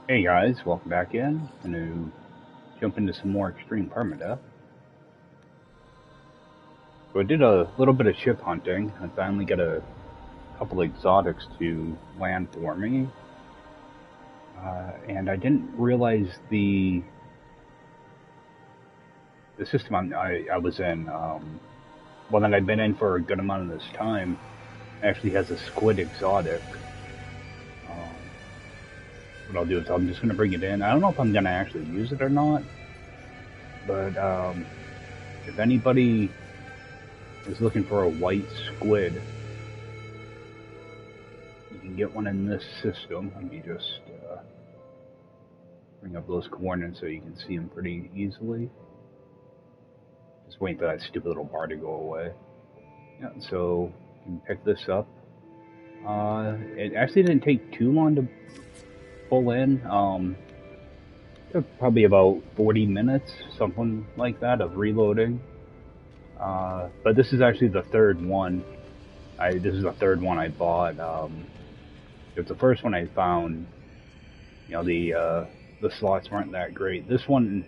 Hey guys, welcome back in. I'm going to jump into some more extreme permadeath. So I did a little bit of ship hunting. I finally got a couple exotics to land for me. And I didn't realize the system I was in, well, that I'd been in for a good amount of this time, actually has a squid exotic. What I'll do is I'm just going to bring it in. I don't know if I'm going to actually use it or not, but if anybody is looking for a white squid, you can get one in this system. Let me just bring up those coordinates so you can see them pretty easily. Just waiting for that stupid little bar to go away. Yeah, so you can pick this up. It actually didn't take too long to pull in. Took probably about 40 minutes, something like that, of reloading. But this is actually the third one. This is the third one I bought. It was the first one I found. You know, the slots weren't that great. This one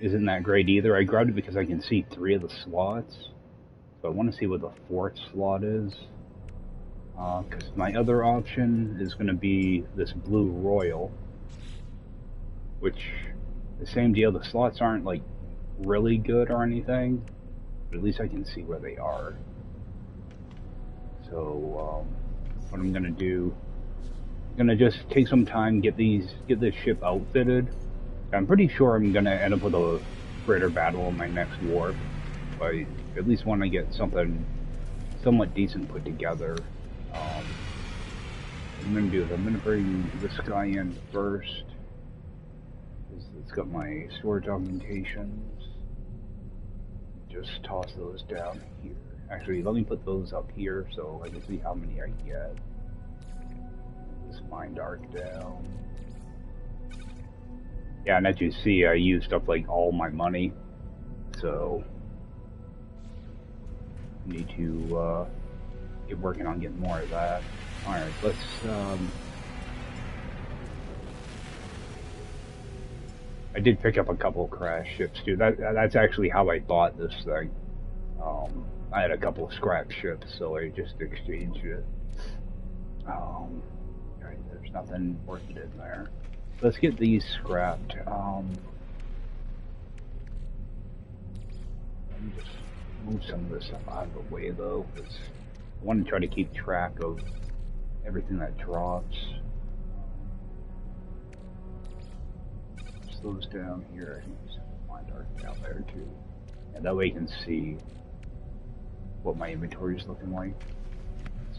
isn't that great either. I grabbed it because I can see 3 of the slots. So I want to see what the 4th slot is. Because my other option is going to be this blue royal. Which, the same deal, the slots aren't like really good or anything. But at least I can see where they are. So what I'm going to do, I'm going to just take some time, get this ship outfitted. I'm pretty sure I'm going to end up with a greater battle in my next warp. But I at least want to get something somewhat decent put together. What I'm going to do is I'm going to bring this guy in first. It's got my storage augmentations. Just toss those down here. Actually, let me put those up here so I can see how many I get. This mind arc down. Yeah, and as you see, I used up like all my money, so need to get working on getting more of that. All right, let's. I did pick up a couple crash ships too. That's actually how I bought this thing. I had a couple of scrap ships, so I just exchanged it. Right, there's nothing worth it in there. Let's get these scrapped. Let me just move some of this stuff out of the way though, because I want to try to keep track of everything that drops. Those down here. I think there's mind arc down there too. And that way you can see what my inventory is looking like.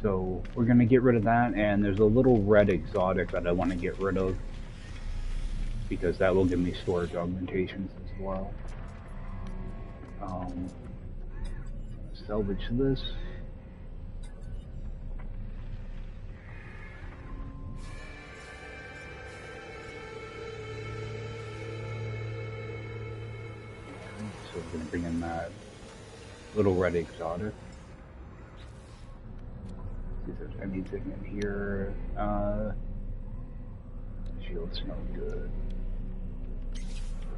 So we're gonna get rid of that, and there's a little red exotic that I want to get rid of because that will give me storage augmentations as well. Salvage this. So we're going to bring in that little red exotic. See if there's anything in here. Shield's no good.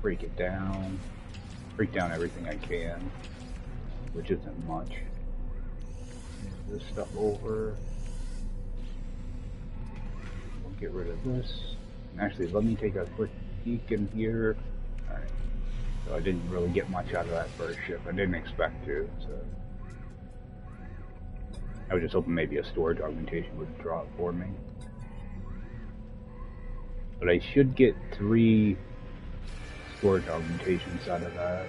Break it down. Break down everything I can, which isn't much. Move this stuff over. We'll get rid of this. And actually, let me take a quick peek in here. Alright. So I didn't really get much out of that first ship. I didn't expect to, so I was just hoping maybe a storage augmentation would drop for me. But I should get 3 storage augmentations out of that.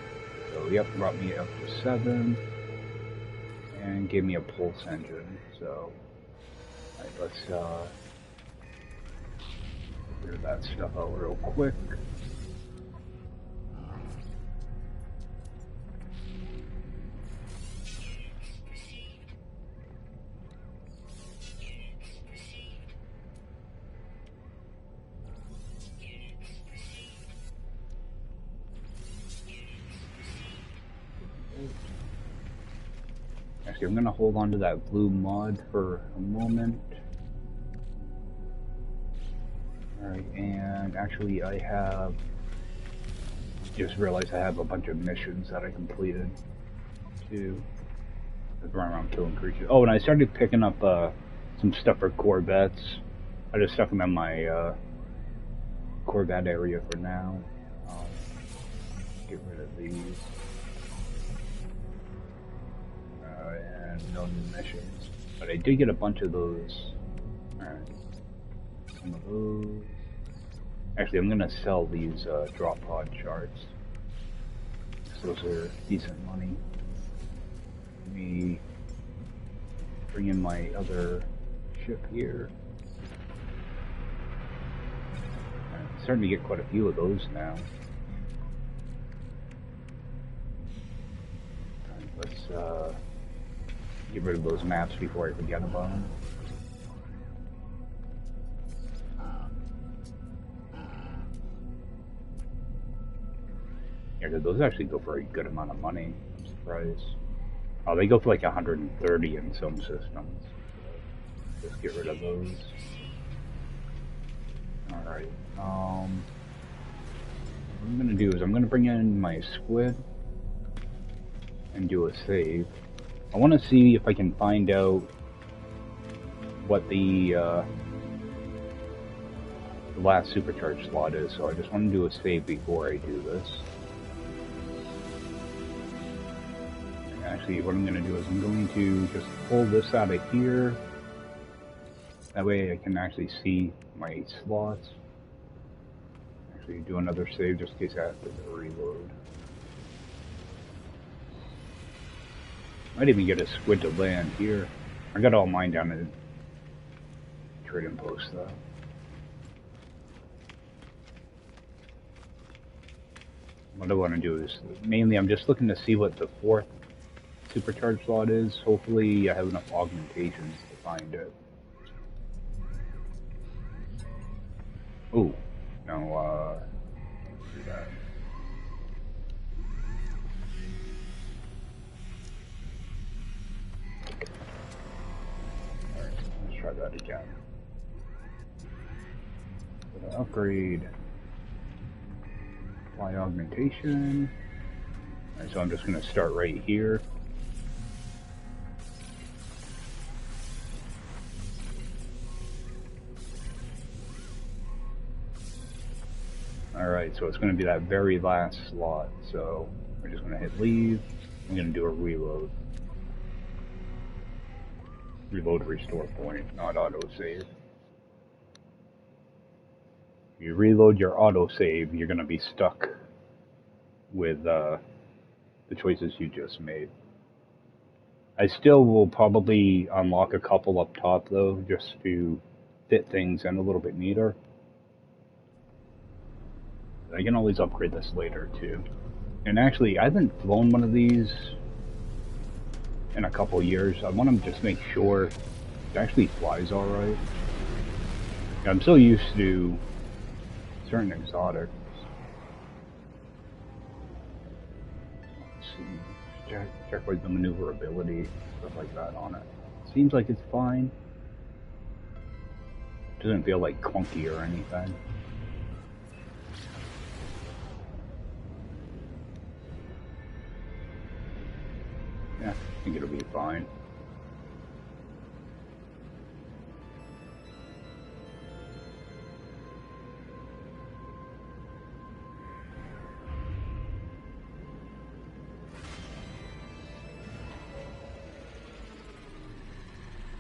So yep, brought me up to 7 and gave me a pulse engine. So alright, let's clear that stuff out real quick. Actually, I'm going to hold on to that blue mod for a moment. Alright, and actually I have just realized I have a bunch of missions that I completed too. Just run around killing creatures. Oh, and I started picking up some stuff for Corvettes. I just stuck them in my Corvette area for now. Get rid of these. And no new missions. But I did get a bunch of those. Alright. Some of those. Actually, I'm gonna sell these drop pod charts. Those are decent money. Let me bring in my other ship here. I'm starting to get quite a few of those now. Right, let's get rid of those maps before I forget about them. Yeah, those actually go for a good amount of money. I'm surprised. Oh, they go for like 130 in some systems. Let's get rid of those. Alright. What I'm gonna do is I'm gonna bring in my squid and do a save. I want to see if I can find out what the last supercharge slot is, so I just want to do a save before I do this. Actually, what I'm going to do is I'm going to just pull this out of here. That way I can actually see my slots. Actually, do another save just in case I have to reload. Might even get a squid to land here. I got all mine down at the trading post though. What I want to do is, mainly I'm just looking to see what the 4th supercharge slot is. Hopefully I have enough augmentations to find it. Oh, no, do that. Alright, let's try that again. Upgrade. Apply augmentation. Alright, so I'm just going to start right here. Alright, so it's going to be that very last slot, so we're just going to hit leave. I'm going to do a reload. Reload restore point, not autosave. If you reload your autosave, you're going to be stuck with the choices you just made. I still will probably unlock a couple up top though, just to fit things in a little bit neater. I can always upgrade this later too. And actually, I haven't flown one of these in a couple years. I want to just make sure it actually flies alright. I'm so used to certain exotics. Let's see. Check like the maneuverability, stuff like that on it. Seems like it's fine. Doesn't feel like clunky or anything. Yeah, I think it'll be fine.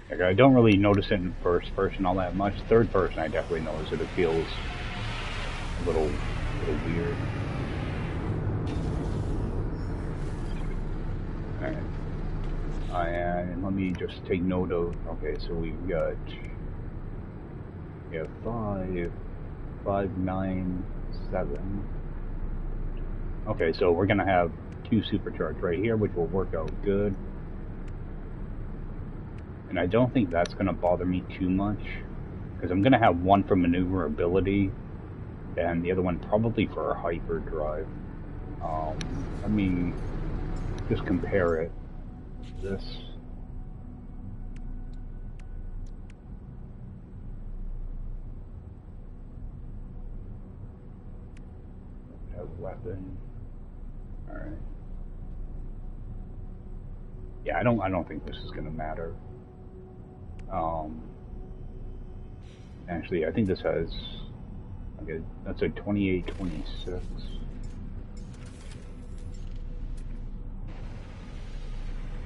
Like, I don't really notice it in first person all that much. Third person, I definitely notice it. It feels a little weird. Alright. And let me just take note of, okay, so we've got, we have 5, 9, 7. Okay, so we're gonna have 2 supercharged right here, which will work out good. And I don't think that's going to bother me too much, because I'm going to have one for maneuverability, and the other one probably for a hyperdrive. Let me just compare it. This. weapon. All right. Yeah, I don't think this is gonna matter. Actually, I think this has. Okay, that's a 2826.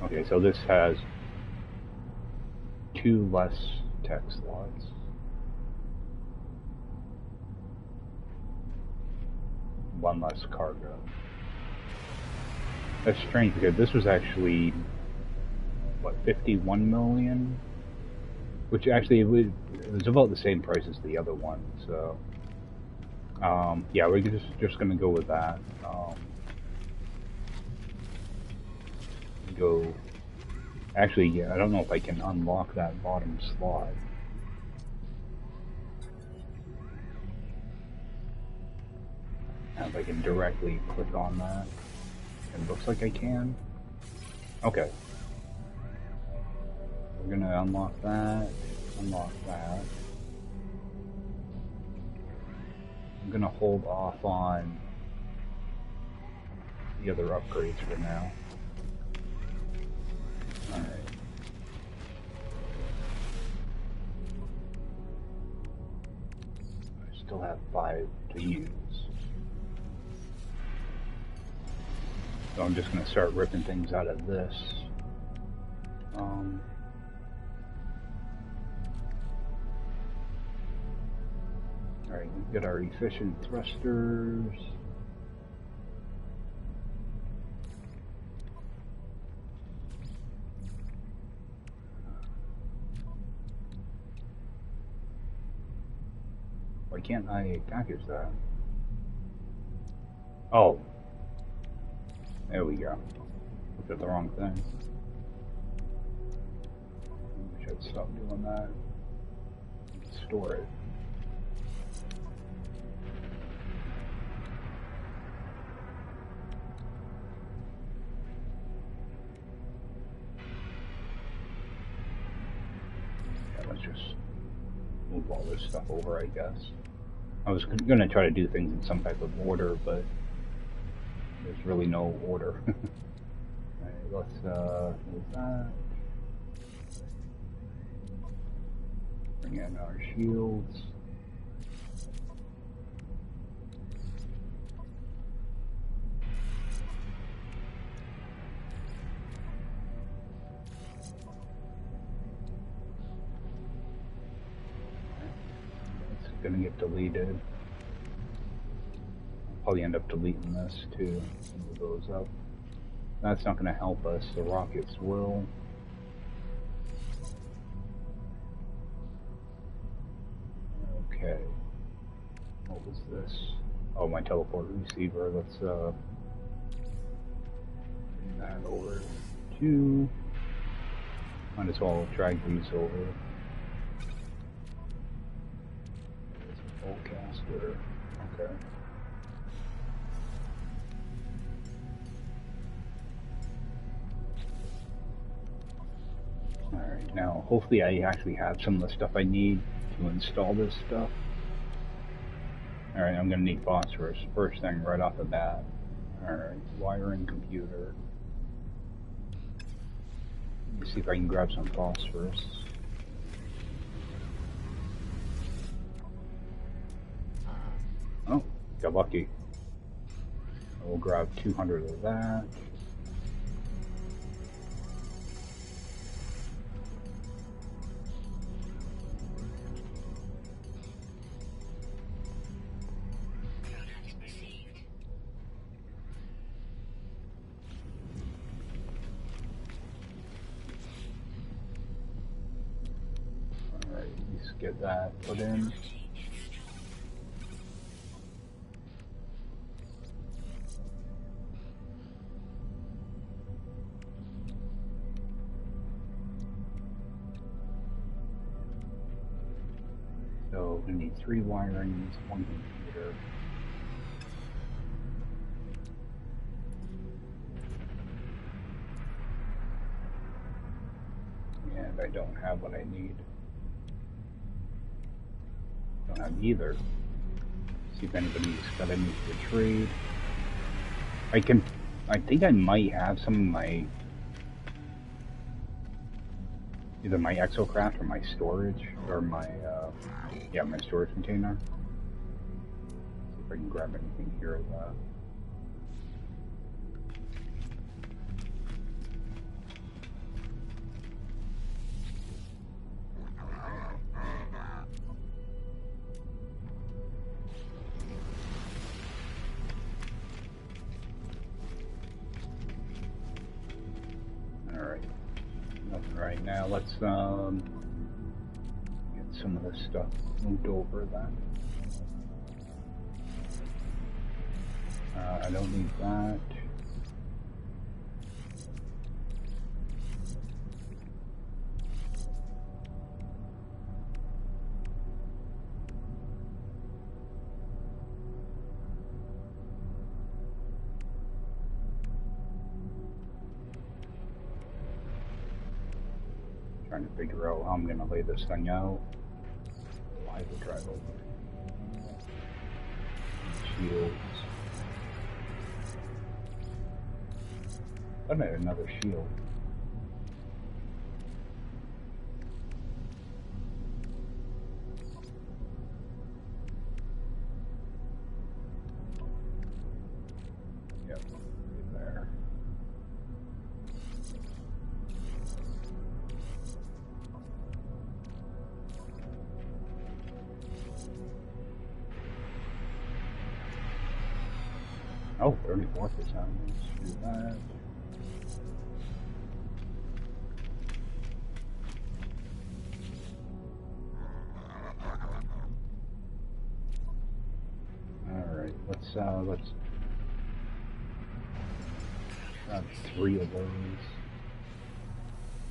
Okay, so this has 2 less tech slots. One less cargo. That's strange because this was actually, what, 51 million? Which actually, it was about the same price as the other one, so... yeah, we're just gonna go with that. Go... Actually, yeah, I don't know if I can unlock that bottom slot. If I can directly click on that. It looks like I can. Okay. We're gonna unlock that. Unlock that. I'm gonna hold off on the other upgrades for now. Alright. I still have 5 to use. So I'm just gonna start ripping things out of this. Alright, we've got our efficient thrusters. Why can't I package that? Oh. There we go. Looked at the wrong thing. I should stop doing that. Store it. Yeah, let's just move all this stuff over, I guess. I was going to try to do things in some type of order, but there's really no order. Alright, let's move that. Bring in our shields. It's gonna get deleted. Probably end up deleting this too. Move those up. That's not going to help us. The rockets will. Okay. What was this? Oh, my teleport receiver. Let's bring that over to. Might as well drag these over. There's a bolt caster. Okay. Alright, now hopefully I actually have some of the stuff I need to install this stuff. Alright, I'm going to need phosphorus first thing right off the bat. Alright, wiring computer. Let me see if I can grab some phosphorus. Oh, got lucky. We'll grab 200 of that. Get that put in. So we need 3 wirings, 1 computer. And I don't have what I need. Don't have either. See if anybody's got any to trade. I think I might have some of my, either my exocraft or my storage, or my, yeah, my storage container. See if I can grab anything here of that. Alright, nothing right now. Let's get some of this stuff moved over then. I don't need that. Trying to figure out how I'm gonna lay this thing out. Why the drive over? Shields. I made another shield. Yep, right there. Oh, 34%. Let's do that. Alright, let's grab 3 of those.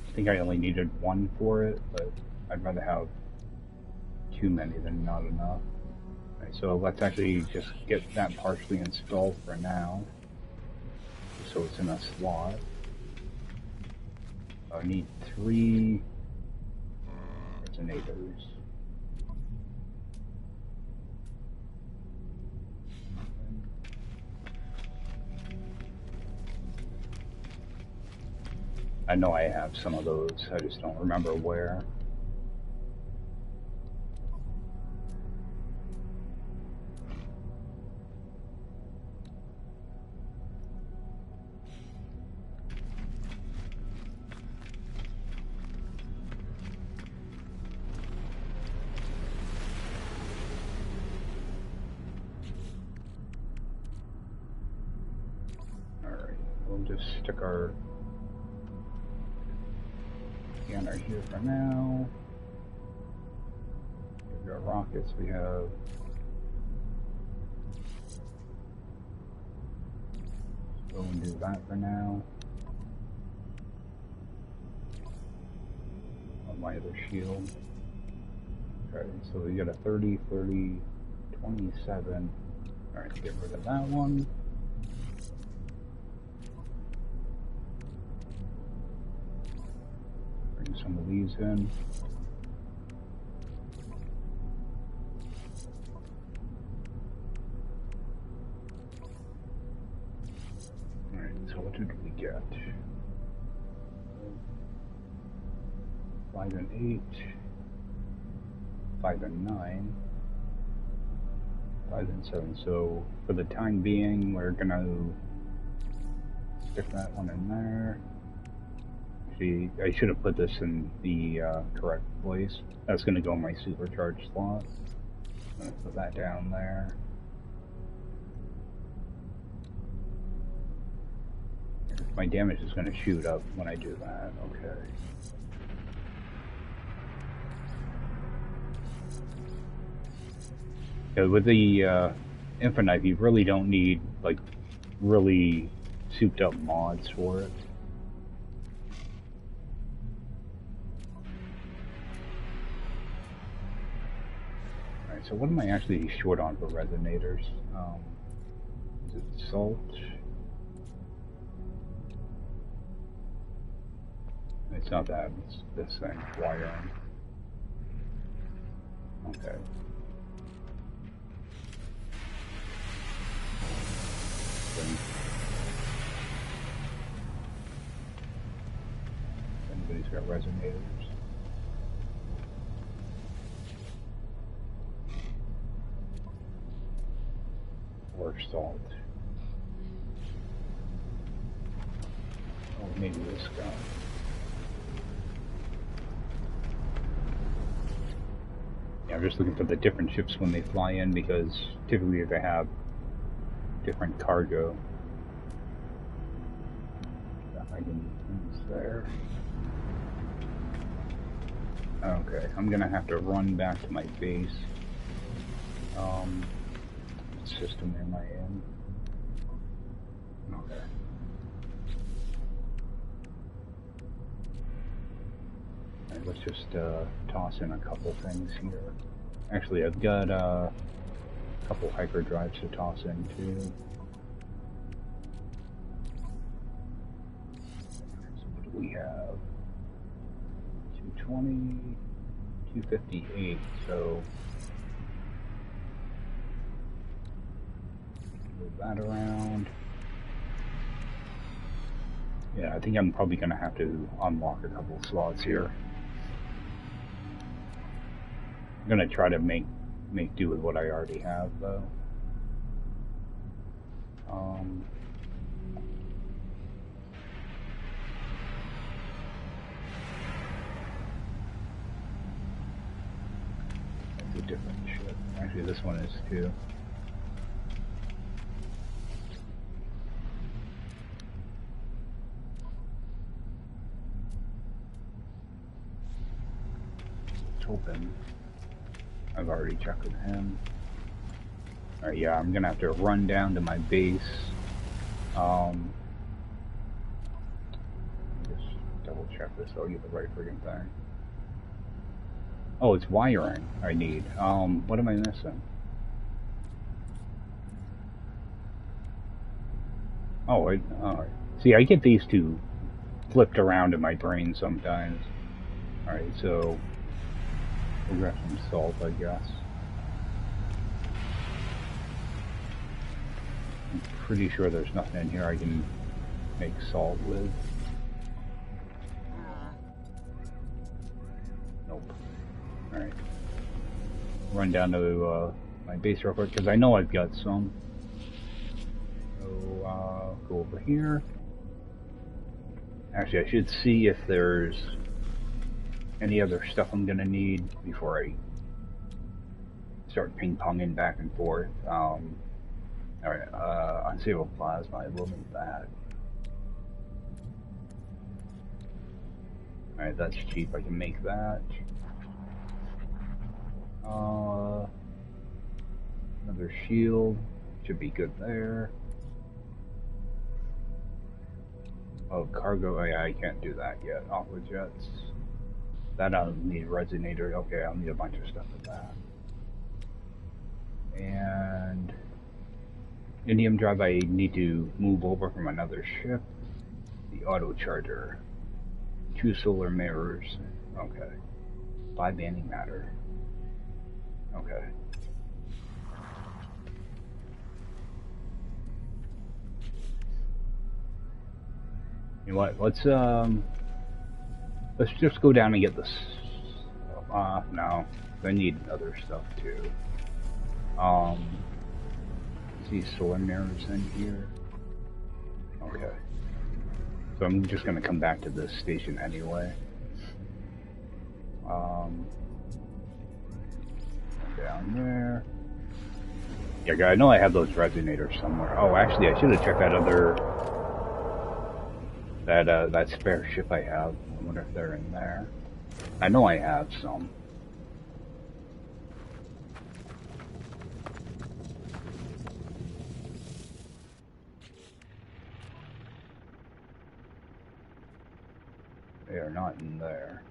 I think I only needed 1 for it, but I'd rather have too many than not enough. Alright, so let's actually just get that partially installed for now, so it's in a slot. I need 3 resonators. I know I have some of those, I just don't remember where. Alright, we'll just stick our scanner here for now. We've got rockets, we have go and do that for now. On my other shield. Okay, so we got a 30, 30, 27. Alright, get rid of that one. Bring some of these in. Alright, so what did we get? 5 and 8. 5 and 9. 5 and 7. So for the time being, we're gonna stick that one in there. Actually, I should have put this in the correct place. That's gonna go in my supercharged slot. I'm gonna put that down there. My damage is gonna shoot up when I do that. Okay. With the Infinite, you really don't need like really souped up mods for it. Alright, so what am I actually short on for resonators? Is it salt? It's not that, it's this thing, wiring. Okay. got resonators. Or salt. Oh, maybe this guy. Yeah, I'm just looking for the different ships when they fly in because typically they have different cargo. I can use there. Okay, I'm gonna have to run back to my base. What system am I in? Okay. Alright, let's just toss in a couple things here. Actually, I've got a couple hyperdrives to toss in too. So what do we have? 220, 258, so move that around. Yeah, I think I'm probably going to have to unlock a couple slots here. I'm going to try to make do with what I already have, though. That's a different ship. Actually, this one is too. It's open. I've already checked with him. Alright, yeah, I'm gonna have to run down to my base. Just double check this so I get the right friggin' thing. Oh, it's wiring I need. What am I missing? Oh, alright. See, I get these two flipped around in my brain sometimes. Alright, so we'll grab some salt, I guess. I'm pretty sure there's nothing in here I can make salt with. Nope. Alright. Run down to my base real quick, because I know I've got some. So, go over here. Actually, I should see if there's any other stuff I'm gonna need before I start ping-ponging back and forth. Alright, unstable plasma, I will need that. Alright, that's cheap, I can make that. Another shield, should be good there. Oh, cargo, yeah, I can't do that yet. Aqua jets. That I'll need resonator. Okay, I'll need a bunch of stuff with that. And indium drive I need to move over from another ship. The auto charger. 2 solar mirrors. Okay. 5 antimatter. Okay. You know what? Let's just go down and get this. No, I need other stuff too. See solar mirrors in here. Okay. So I'm just gonna come back to this station anyway. Down there. Yeah, I know I have those resonators somewhere. Oh, actually, I should have checked that other. That spare ship I have. I wonder if they're in there. I know I have some. They are not in there.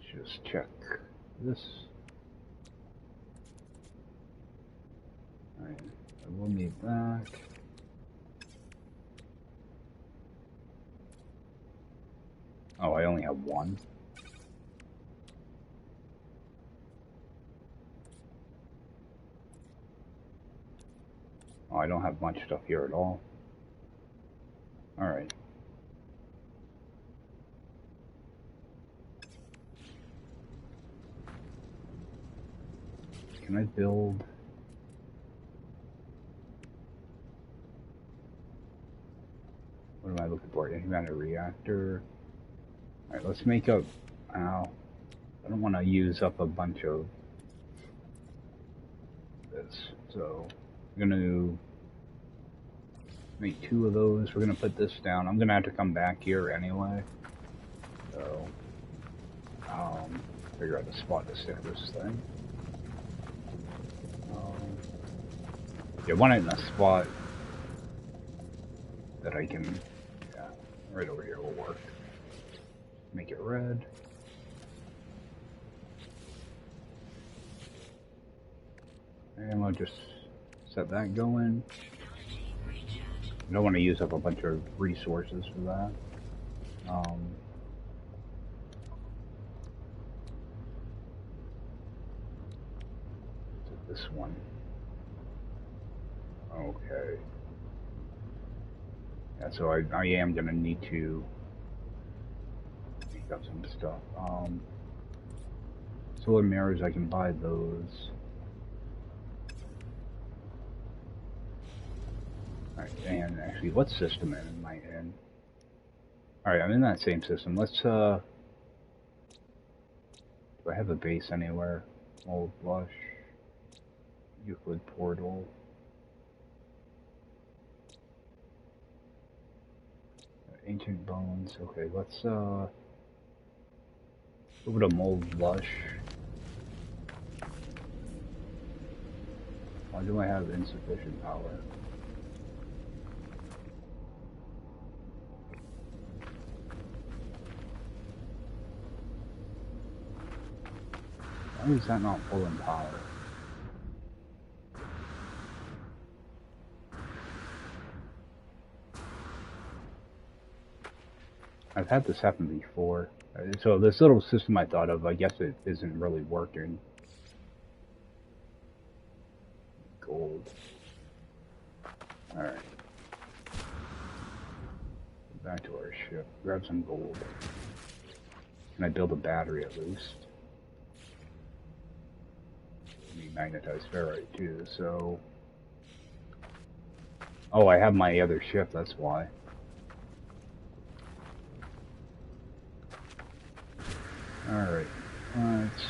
Just check this. Alright, I will need that. Oh, I only have one. Oh, I don't have much stuff here at all. Alright. Can I build... What am I looking for? Any kind of reactor? Alright, let's make up... Ow. I don't want to use up a bunch of this. So, I'm going to make 2 of those. We're going to put this down. I'm going to have to come back here anyway. So, figure out the spot to stick this thing. Yeah, want it in a spot that I can, yeah, right over here will work. Make it red. And we'll just set that going. I don't want to use up a bunch of resources for that. This one. Okay. Yeah, so I am gonna need to make up some stuff. Solar mirrors, I can buy those. Alright, and actually, what system am I in? Alright, I'm in that same system. Let's, do I have a base anywhere? Old Blush. Euclid Portal. Ancient Bones. Okay, let's, over to Mold Blush. Why do I have insufficient power? Why is that not full in power? I've had this happen before. So this little system I thought of, I guess it isn't really working. Gold. Alright. Back to our ship. Grab some gold. Can I build a battery at least? I need magnetized ferrite too, so... Oh, I have my other ship, that's why. Alright, let's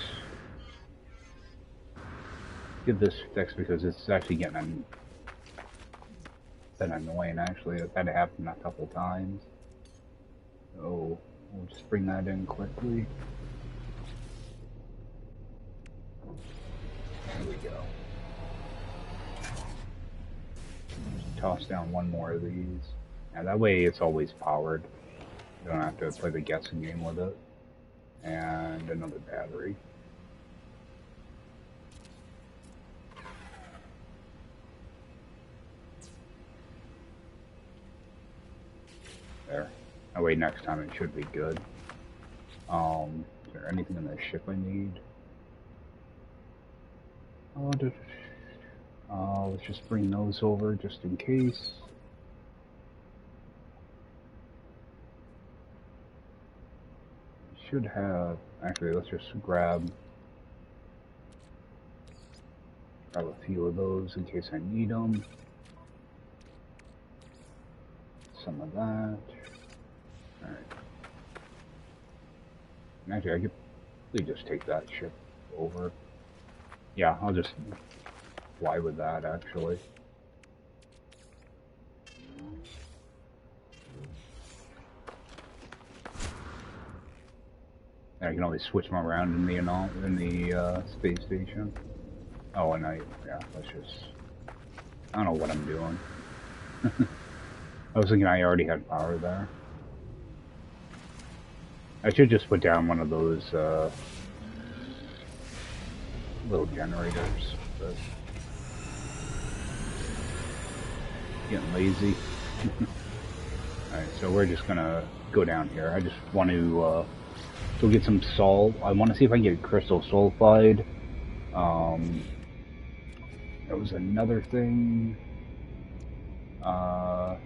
get this fixed because it's actually getting annoying actually. I've had it happen a couple times. So we'll just bring that in quickly. There we go. Just toss down one more of these. And that way it's always powered. You don't have to play the guessing game with it. And another battery. There. That way next time it should be good. Is there anything in this ship I need? Let's just bring those over just in case. Should have, actually let's just grab a few of those in case I need them. Some of that. Alright. Actually I could really just take that ship over. Yeah, I'll just fly with that actually. I can always switch them around in the space station. Oh, and yeah, let's just, I don't know what I'm doing. I was thinking I already had power there. I should just put down one of those, little generators, but getting lazy. Alright, so we're just gonna go down here. I just want to, go get some salt. I want to see if I can get crystal sulfide. There was another thing. Auto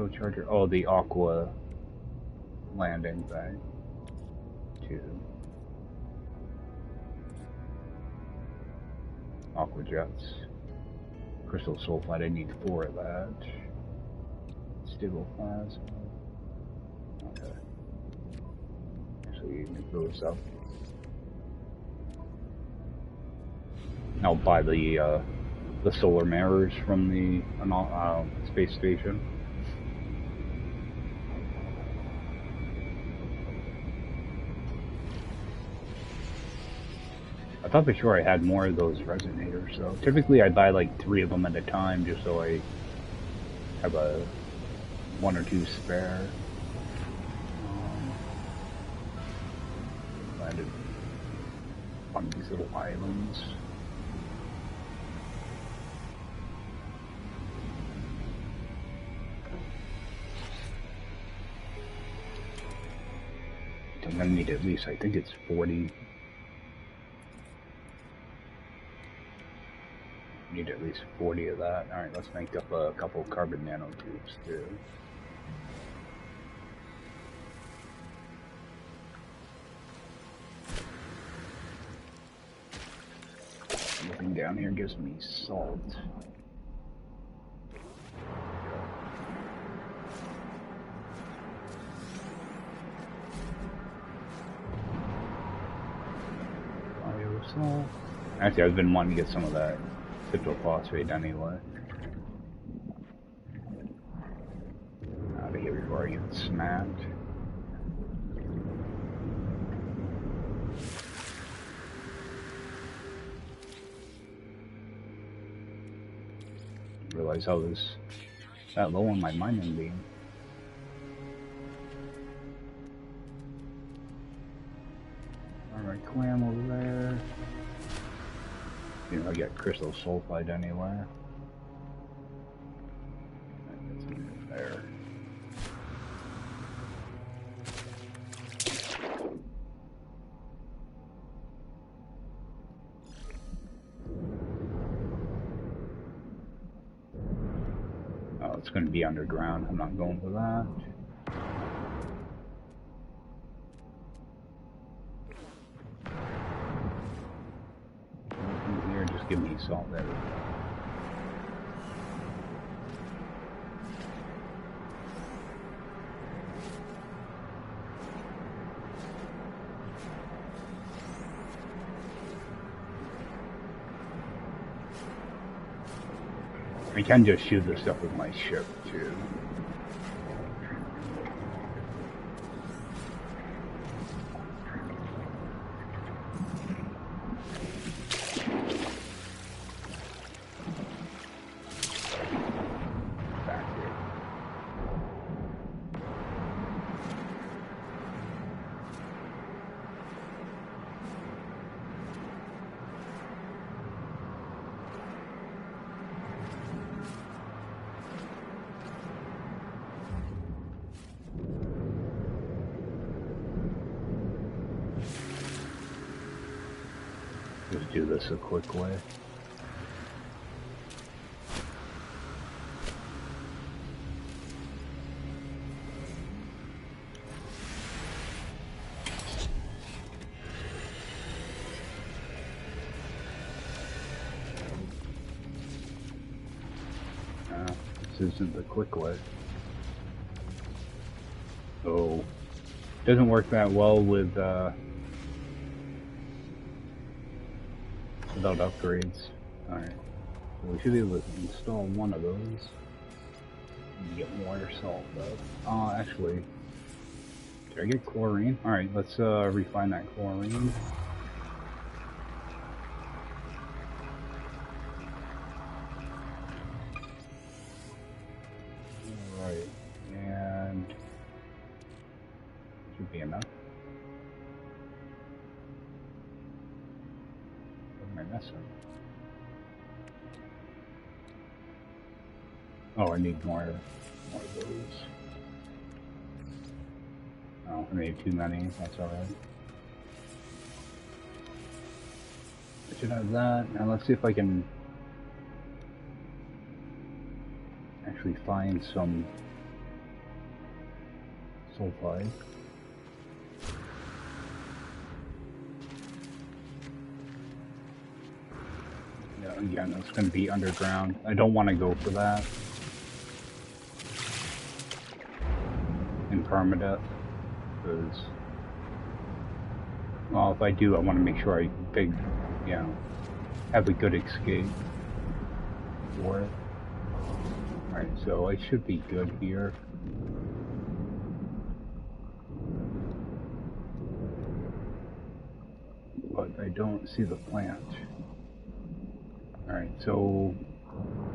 charger. Oh, the aqua landing thing. 2. Aqua jets. Crystal sulfide. I need 4 of that. Stable plasma. Okay. Actually, make those up. I'll buy the solar mirrors from the space station. I thought for sure I had more of those resonators, so typically I buy like 3 of them at a time just so I have a 1 or 2 spare. Landed on these little islands. I'm gonna need at least, I think it's 40. Need at least 40 of that. Alright, let's make up a couple carbon nanotubes too. Looking down here gives me salt. Salt. Actually, I've been wanting to get some of that cryptophosphate anyway. Out of here before I get smacked. Realize I was that low on my mining beam. Alright, clam over there. You know, I get crystal sulfide anywhere. There. Oh, it's going to be underground. I'm not going for that. Here, just give me salt there. I can just shoot this stuff with my ship too. Just do this a quick way. This isn't the quick way. Oh, doesn't work that well with without upgrades. Alright. So we should be able to install one of those. And get more salt though. Actually, did I get chlorine? Alright, let's refine that chlorine. Alright, and should be enough. What am I missing? Oh, I need more of those. Oh, I made too many, that's alright. I should have that. Now let's see if I can actually find some sulfide. Yeah, again, it's going to be underground. I don't want to go for that in Permadeath, because, well, if I do, I want to make sure I have a good escape for it. Alright, so I should be good here. But I don't see the plant. Alright, so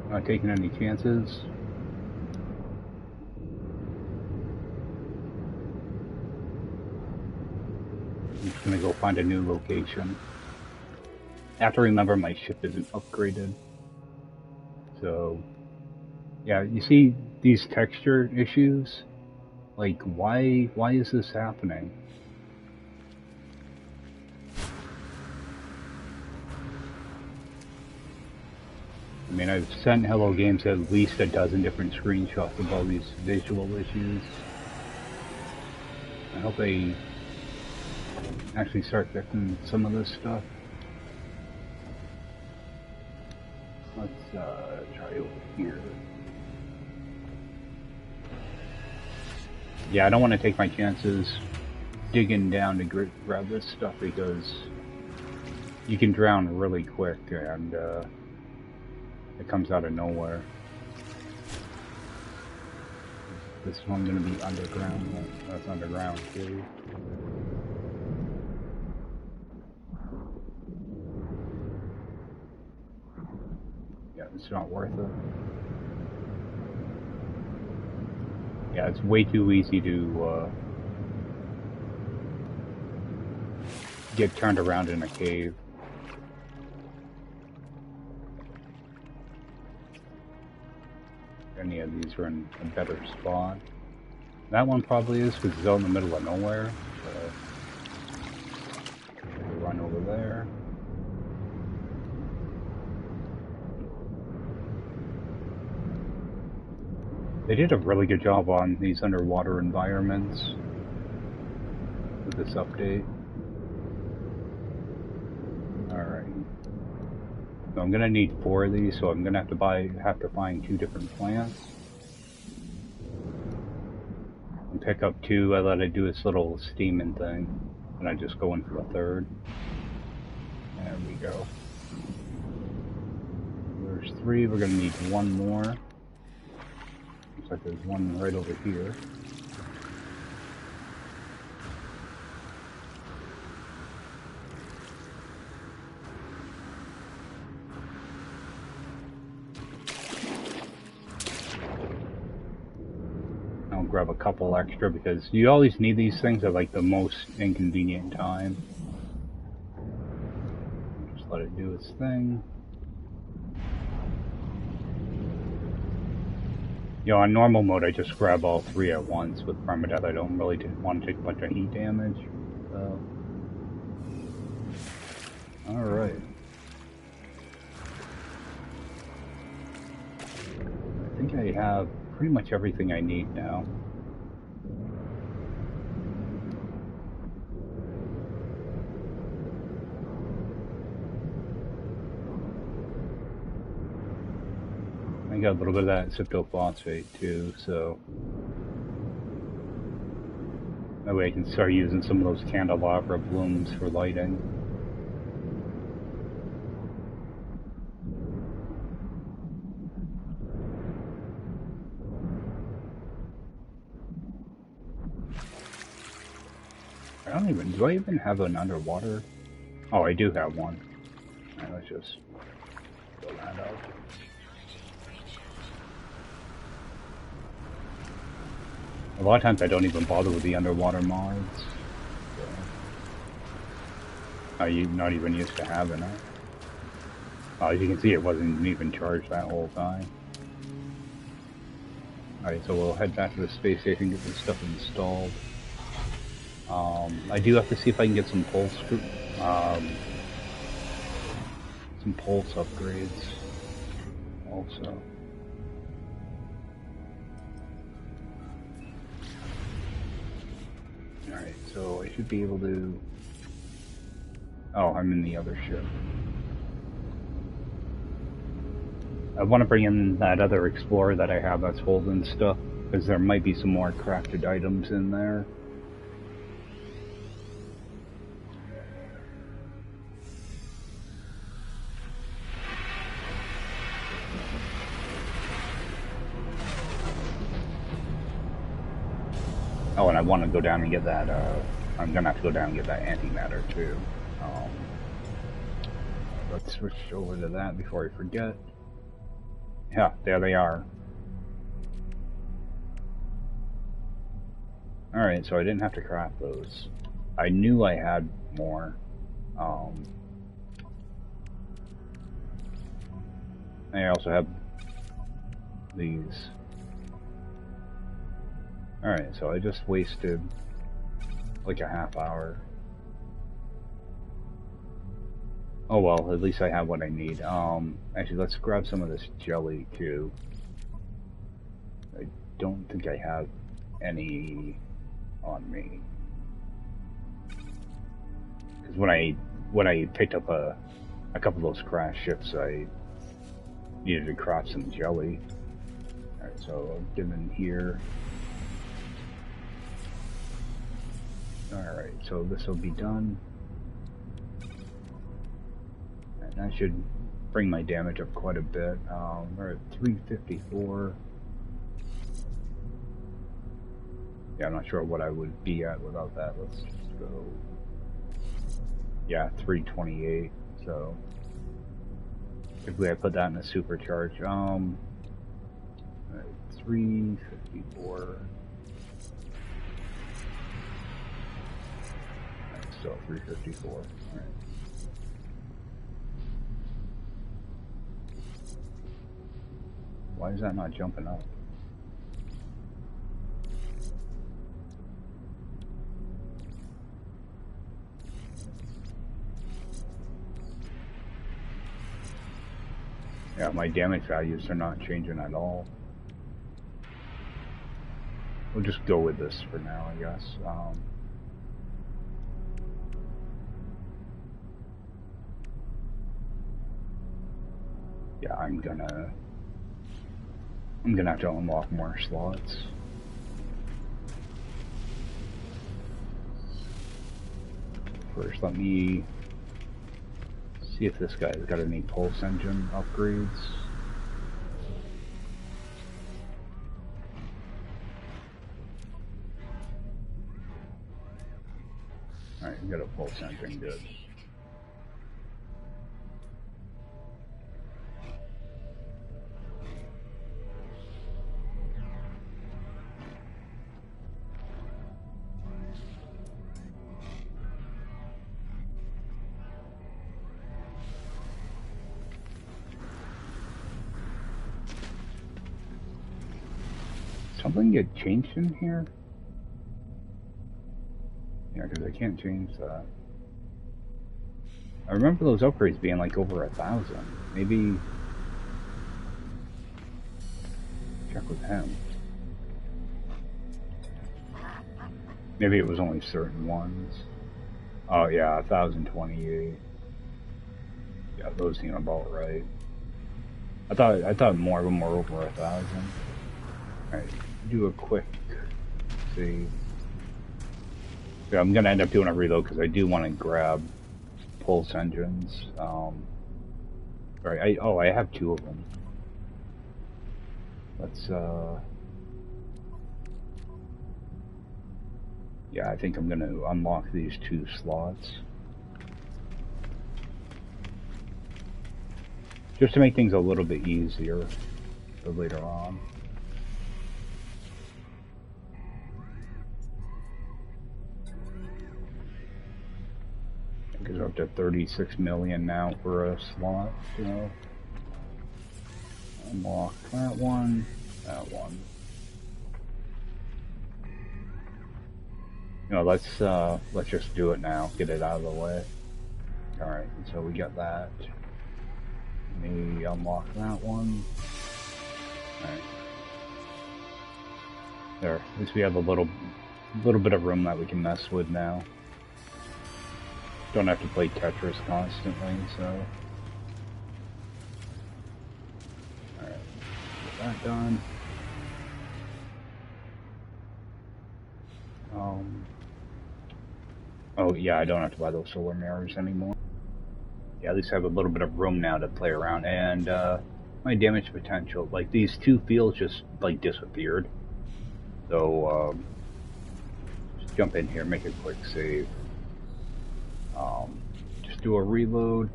not taking any chances. I'm just gonna go find a new location. I have to remember my ship isn't upgraded. So yeah, you see these texture issues? Like, why is this happening? I mean, I've sent Hello Games at least a dozen different screenshots of all these visual issues. I hope they actually start fixing some of this stuff. Let's try over here. Yeah, I don't want to take my chances digging down to grab this stuff, because you can drown really quick and it comes out of nowhere. This one gonna be underground. That's underground too. Yeah, it's not worth it. Yeah, it's way too easy to get turned around in a cave. Any of these are in a better spot. That one probably is, because it's out in the middle of nowhere. So we'll run over there. They did a really good job on these underwater environments with this update. Alright. So I'm gonna need 4 of these, so I'm gonna have to find 2 different plants. And pick up 2, I let it do its little steaming thing, and I just go in for the 3rd. There we go. There's 3, we're gonna need 1 more. Looks like there's one right over here. I'll grab a couple extra, because you always need these things at like the most inconvenient time. Just let it do its thing. You know, on normal mode, I just grab all 3 at once. With Permadeath, I don't really want to take a bunch of heat damage. So. Alright. I think I have pretty much everything I need now. I got a little bit of that cryptophosphate too, so that way I can start using some of those candelabra blooms for lighting. Do I even have an underwater? Oh, I do have one. Alright, let's just fill that up. A lot of times I don't even bother with the underwater mods. So. I'm not even used to having it. As you can see, it wasn't even charged that whole time. Alright, so we'll head back to the space station and get this stuff installed. I do have to see if I can get some pulse upgrades also. so I should be able to... Oh, I'm in the other ship. I want to bring in that other explorer that I have that's holding stuff, because there might be some more crafted items in there. Oh, and I want to go down and get that, I'm going to have to go down and get that antimatter too. Let's switch over to that before I forget. Yeah, there they are. Alright, so I didn't have to craft those. I knew I had more. I also have these. Alright, so I just wasted like a half hour. Oh well, at least I have what I need. Actually, let's grab some of this jelly too. I don't think I have any on me. Because when I picked up a couple of those crash ships, I needed to craft some jelly. Alright, so I'll get in here. Alright, so this will be done. And that should bring my damage up quite a bit. We're at 354. Yeah, I'm not sure what I would be at without that. Let's just go. Yeah, 328. So typically I put that in a supercharge. 354. Still 354. All right. Why is that not jumping up? Yeah, my damage values are not changing at all. We'll just go with this for now, I guess. Yeah, I'm gonna have to unlock more slots. First, let me see if this guy's got any pulse engine upgrades. Alright, we got a pulse engine, good. Something get changed in here? Yeah, because I can't change that. I remember those upgrades being like over 1,000. Maybe check with him. Maybe it was only certain ones. Oh yeah, 1,028. Yeah, those seem about right. I thought more of them were over 1,000. Alright, do a quick save. Yeah, I'm gonna end up doing a reload because I do want to grab pulse engines. Right, I have 2 of them. Let's yeah, I think I'm gonna unlock these 2 slots. Just to make things a little bit easier for later on. Because we're up to 36 million now for a slot, so unlock that one, that one. You know, let's just do it now, get it out of the way. Alright, so we got that. Let me unlock that one. Alright. There, at least we have a little A little bit of room that we can mess with now. Don't have to play Tetris constantly, so. Alright, get that done. Oh yeah, I don't have to buy those solar mirrors anymore. Yeah, at least I have a little bit of room now to play around, and my damage potential, like these two fields just like disappeared. So just jump in here, make a quick save. Just do a reload.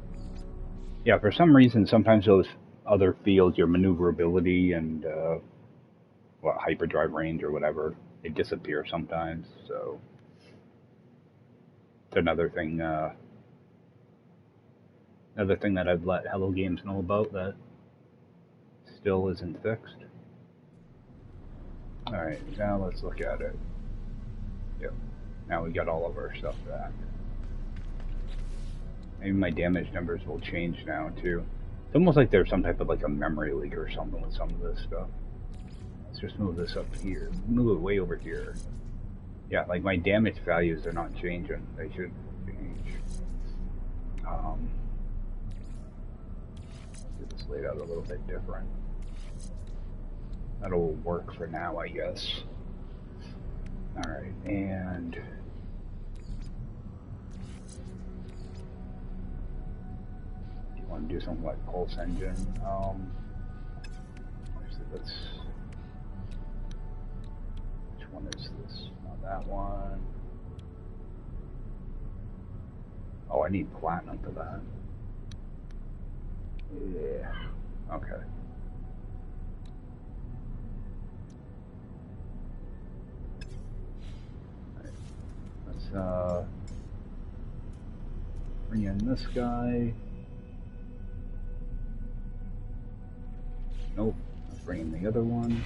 Yeah, for some reason, sometimes those other fields, your maneuverability and hyperdrive range or whatever, they disappear sometimes. So it's another thing that I've let Hello Games know about that still isn't fixed. Alright, now let's look at it. Yep, now we got all of our stuff back. Maybe my damage numbers will change now too. It's almost like there's some type of like a memory leak or something with some of this stuff. Let's just move this up here. Move it way over here. Yeah, like my damage values are not changing. They should change. Get this laid out a little bit different. That'll work for now, I guess. Alright, and do you want to do something like pulse engine? Let's, which one is this? Not that one. Oh, I need platinum for that. Yeah, okay. Let's bring in this guy. Nope, let's bring in the other one.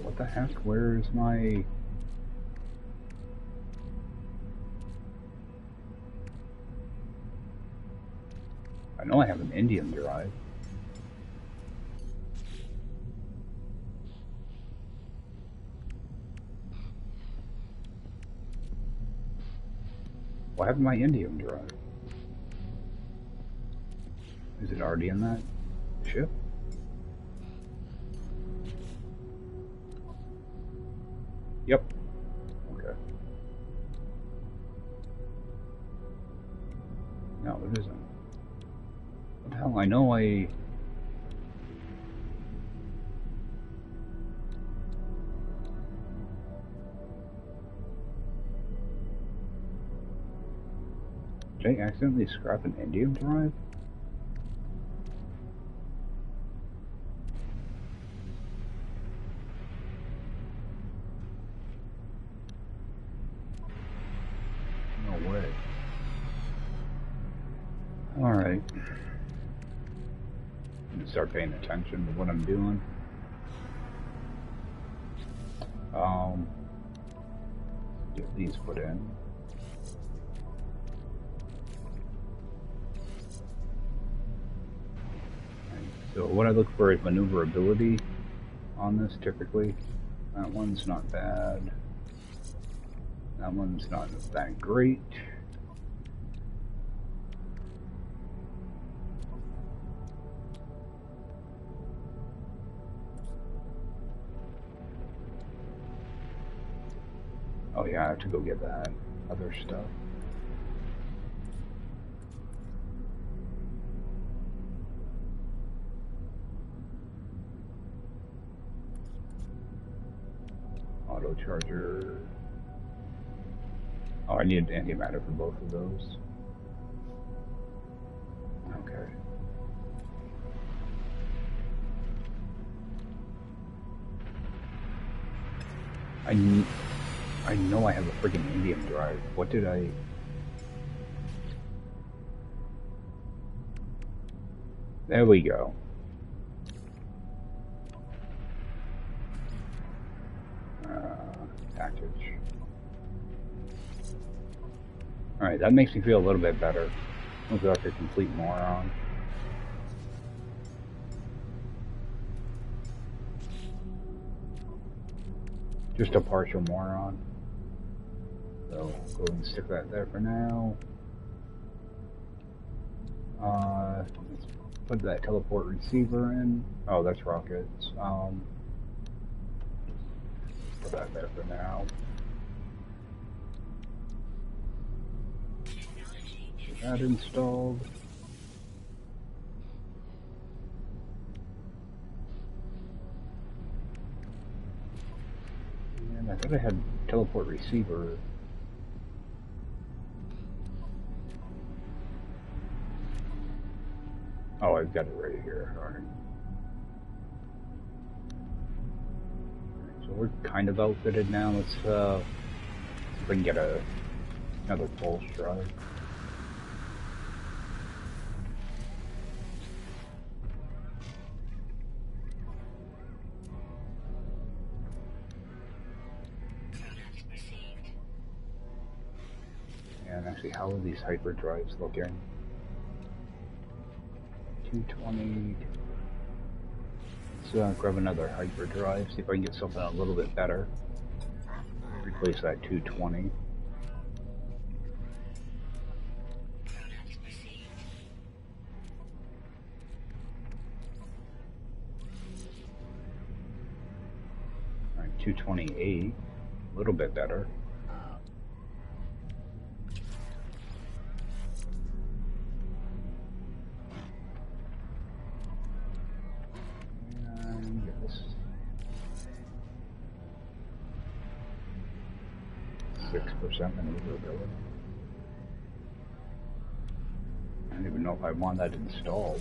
What the heck? Where's my... I know I have an indium drive. What happened to my indium drive? Is it already in that ship? Yep. Okay. No, it isn't. What the hell? I know I... Did I accidentally scrap an indium drive? No way. Alright. I'm gonna start paying attention to what I'm doing. Get these put in. So what I look for is maneuverability on this typically. That one's not bad. That one's not that great. Oh yeah, I have to go get that other stuff. Auto charger. Oh, I need antimatter for both of those. Okay. I know I have a freaking indium drive. What did I... There we go. Package. Alright, that makes me feel a little bit better. I don't feel like a complete moron. Just a partial moron. So, go ahead and stick that there for now. Let's put that teleport receiver in. Oh, that's rockets. Put that there for now. Get that installed. And I thought I had teleport receiver. Oh, I've got it right here. Alright. So we're kind of outfitted now. Let's see if we can get another pulse drive. And actually, how are these hyperdrives looking? 220. Let's grab another hyperdrive, see if I can get something a little bit better. Replace that 220. Alright, 228. A little bit better. And yes. 6% maneuverability. I don't even know if I want that installed.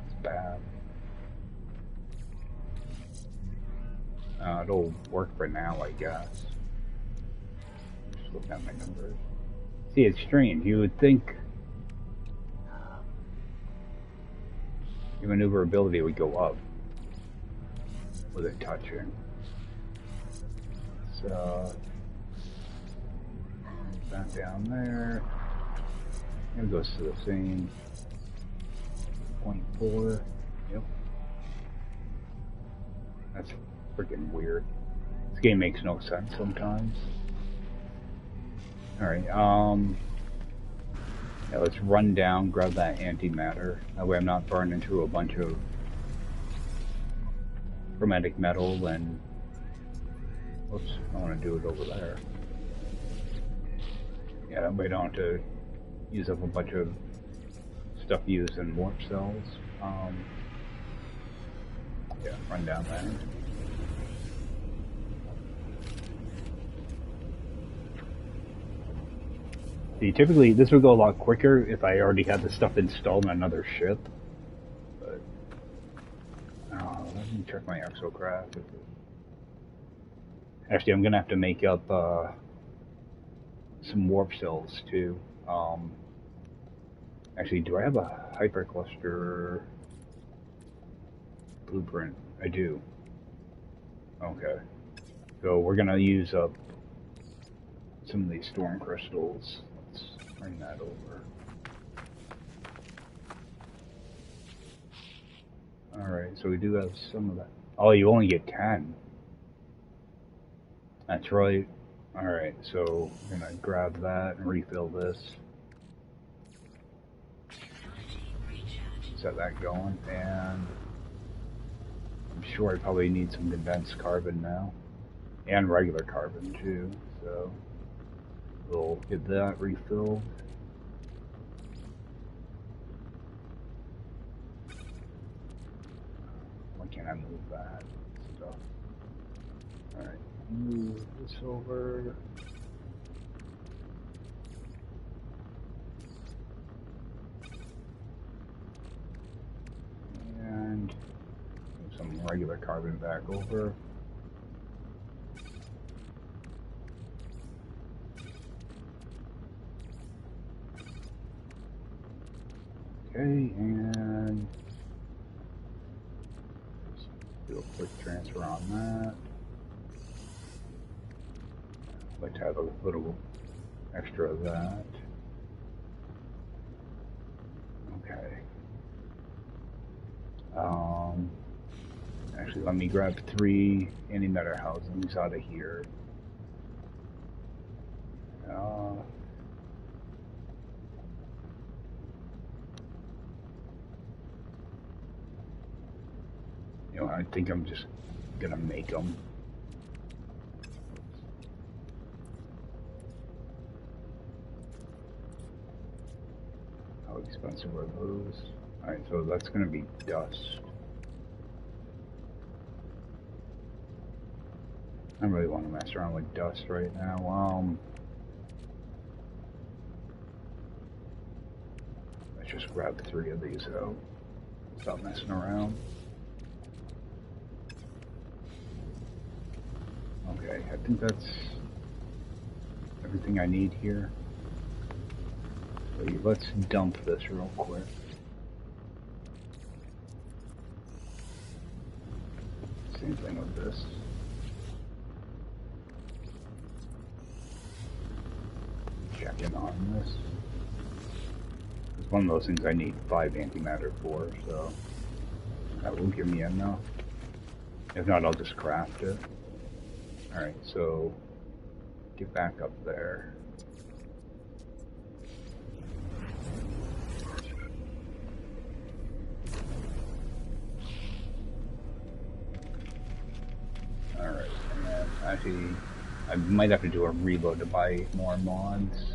It's bad. It'll work for now, I guess. Just look at my numbers. See, it's strange. You would think your maneuverability would go up with it touching. So that down there. It goes to the same 0.4. Yep. That's freaking weird. This game makes no sense sometimes. Alright, yeah, let's run down, grab that antimatter. That way I'm not burned into a bunch of chromatic metal and... Whoops, I want to do it over there. Yeah, that way I don't have to use up a bunch of stuff used in warp cells. Yeah, run down that. See, typically this would go a lot quicker if I already had the stuff installed on another ship. But let me check my exocraft. Actually, I'm gonna have to make up some warp cells too. Actually, do I have a hypercluster blueprint? I do. Okay. So we're gonna use up some of these storm crystals. Let's bring that over. Alright, so we do have some of that. Oh, you only get 10. That's right. Alright, so I'm gonna grab that and refill this. Set that going, and I'm sure I probably need some condensed carbon now. And regular carbon too, so we'll get that refilled. Why can't I move that stuff? Alright, move this over. And move some regular carbon back over. Okay, and do a quick transfer on that. I'd like to have a little extra of that. Actually, let me grab 3 antimatter housings out of here. You know, I think I'm just gonna make them. How expensive are those? Alright, so that's gonna be dust. I don't really want to mess around with dust right now. Let's just grab 3 of these out. Stop messing around. Okay, I think that's everything I need here. So let's dump this real quick. Same thing with this. Check in on this. It's one of those things I need 5 antimatter for, so that will give me enough. If not, I'll just craft it. Alright, so get back up there. Alright, and then actually, I might have to do a reload to buy more mods.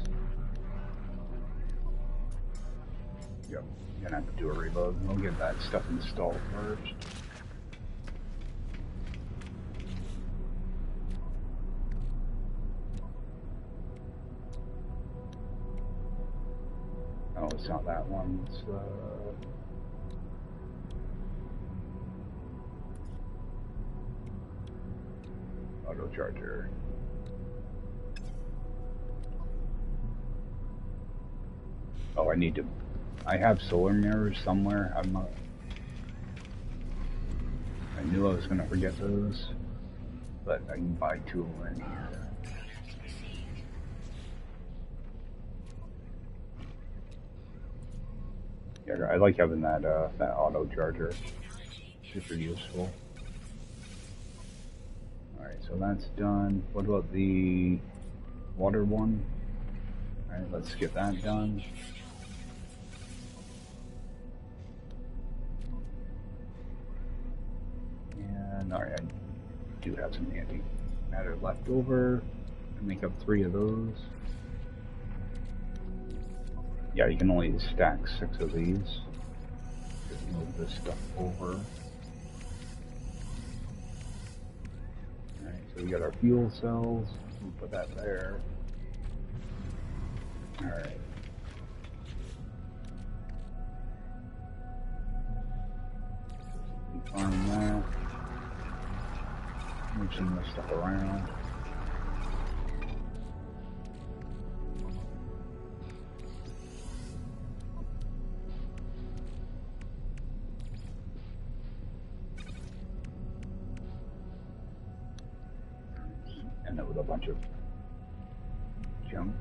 Yep, gonna have to do a reload. We'll get that stuff installed first. Oh, it's not that one. It's auto charger. Oh, I need to. I have solar mirrors somewhere. I'm not. I knew I was gonna forget those, but I can buy 2 of them in here. Yeah, I like having that that auto charger. Super useful. Alright, so that's done. What about the water one? Alright, let's get that done. And alright, I do have some antimatter left over. I make up 3 of those. Yeah, you can only stack 6 of these. Just move this stuff over. Alright, so we got our fuel cells. We'll put that there. Alright. We farm that. Move some of this stuff around. End up with a bunch of junk.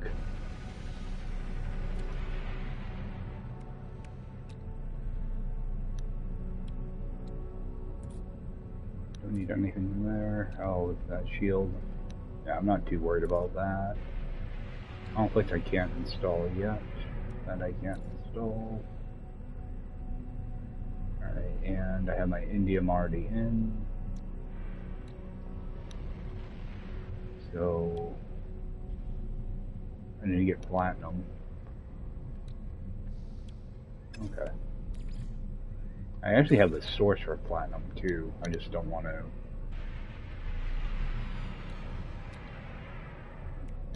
Don't need anything in there. Oh, that shield. Yeah, I'm not too worried about that. Conflict I can't install yet. That I can't install. Alright, and I have my indium already in. So I need to get platinum. Okay. I actually have the source for platinum too. I just don't want to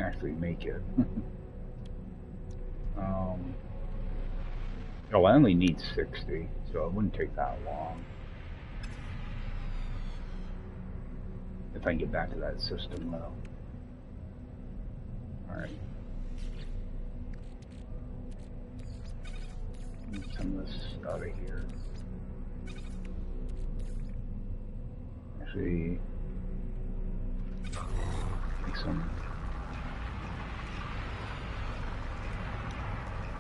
actually make it. Oh, I only need 60, so it wouldn't take that long. If I can get back to that system though. Alright. Get some of this out of here. Actually, make some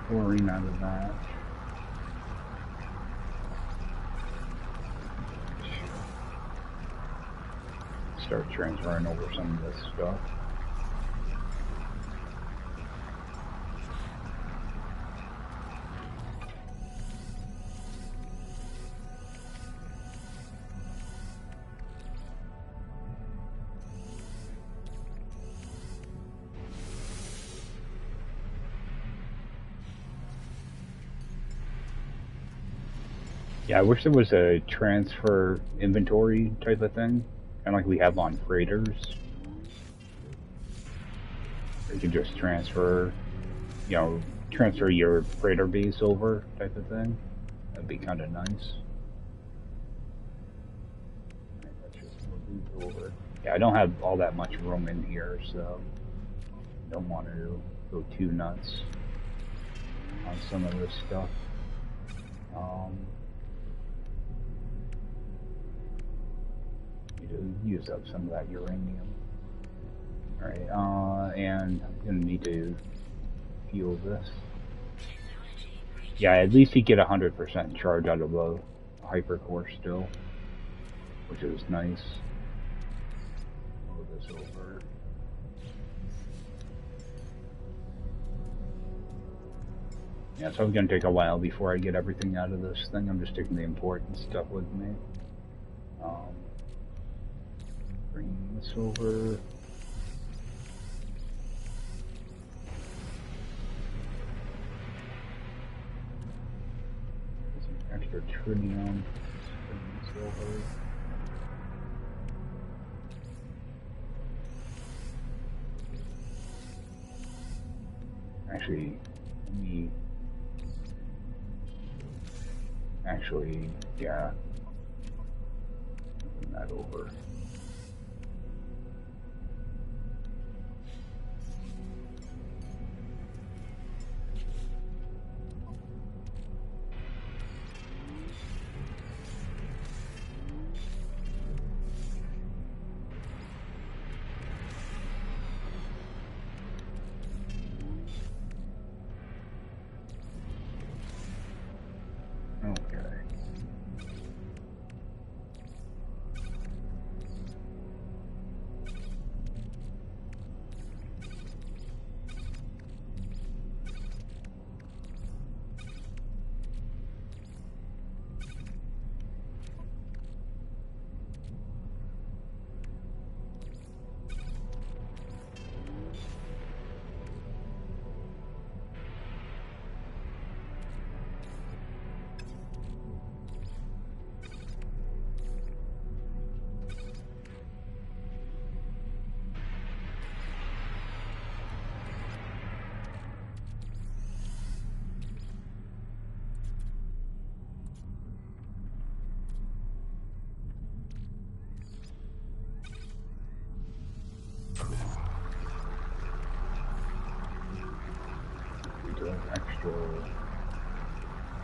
chlorine out of that. start transferring over some of this stuff. Yeah, I wish there was a transfer inventory type of thing, kind of like we have on freighters. You could just transfer, transfer your freighter base over type of thing. That'd be kind of nice. Let's just move these over. Yeah, I don't have all that much room in here, so I don't want to go too nuts on some of this stuff. To use up some of that uranium. Alright, and I'm going to need to fuel this. Yeah, at least you get 100% charge out of the hypercore still, which is nice. Move this over. Yeah, so it's going to take a while before I get everything out of this thing. I'm just taking the important stuff with me. Bring this over. Some extra tritium. Bring this over. Actually, yeah. Bring that over.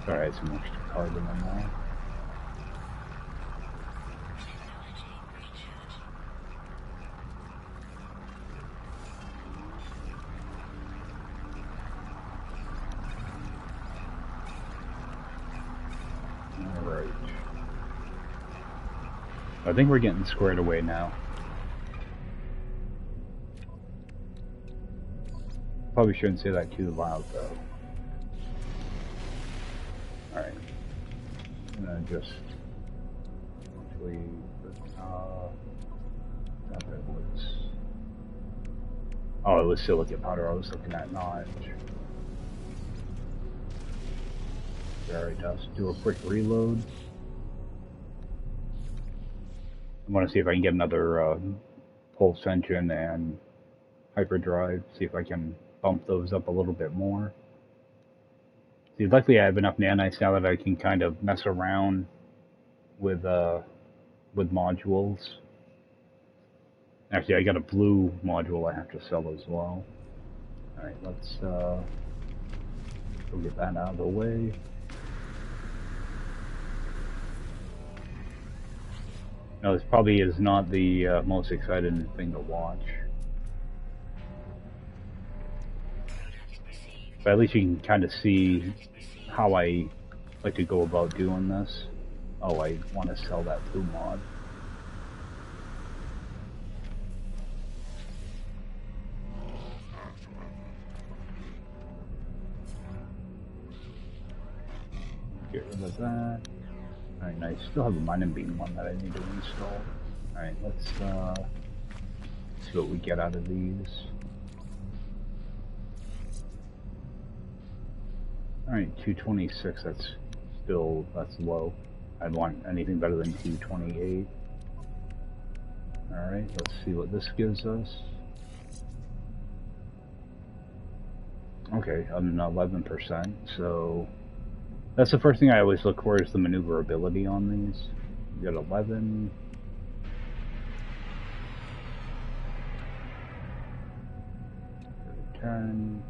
Sorry, some extra carbon on that. Alright. I think we're getting squared away now. Probably shouldn't say that too loud though. Alright. I'm gonna just actually that was, oh, it was silicate powder I was looking at, not. Alright, let's do a quick reload. I want to see if I can get another pulse engine and hyperdrive, see if I can bump those up a little bit more. See, luckily I have enough nanites now that I can kind of mess around with modules. Actually, I got a blue module I have to sell as well. Alright, let's go get that out of the way. No, this probably is not the most exciting thing to watch. But at least you can kind of see how I like to go about doing this. Oh, I want to sell that blue mod. Get rid of that. Alright, nice. Still have a mining beam one that I need to install. Alright, let's see what we get out of these. Alright, 226, that's low. I'd want anything better than 228. Alright, let's see what this gives us. Okay, an 11%, so that's the first thing I always look for is the maneuverability on these. We got 11. Got 10.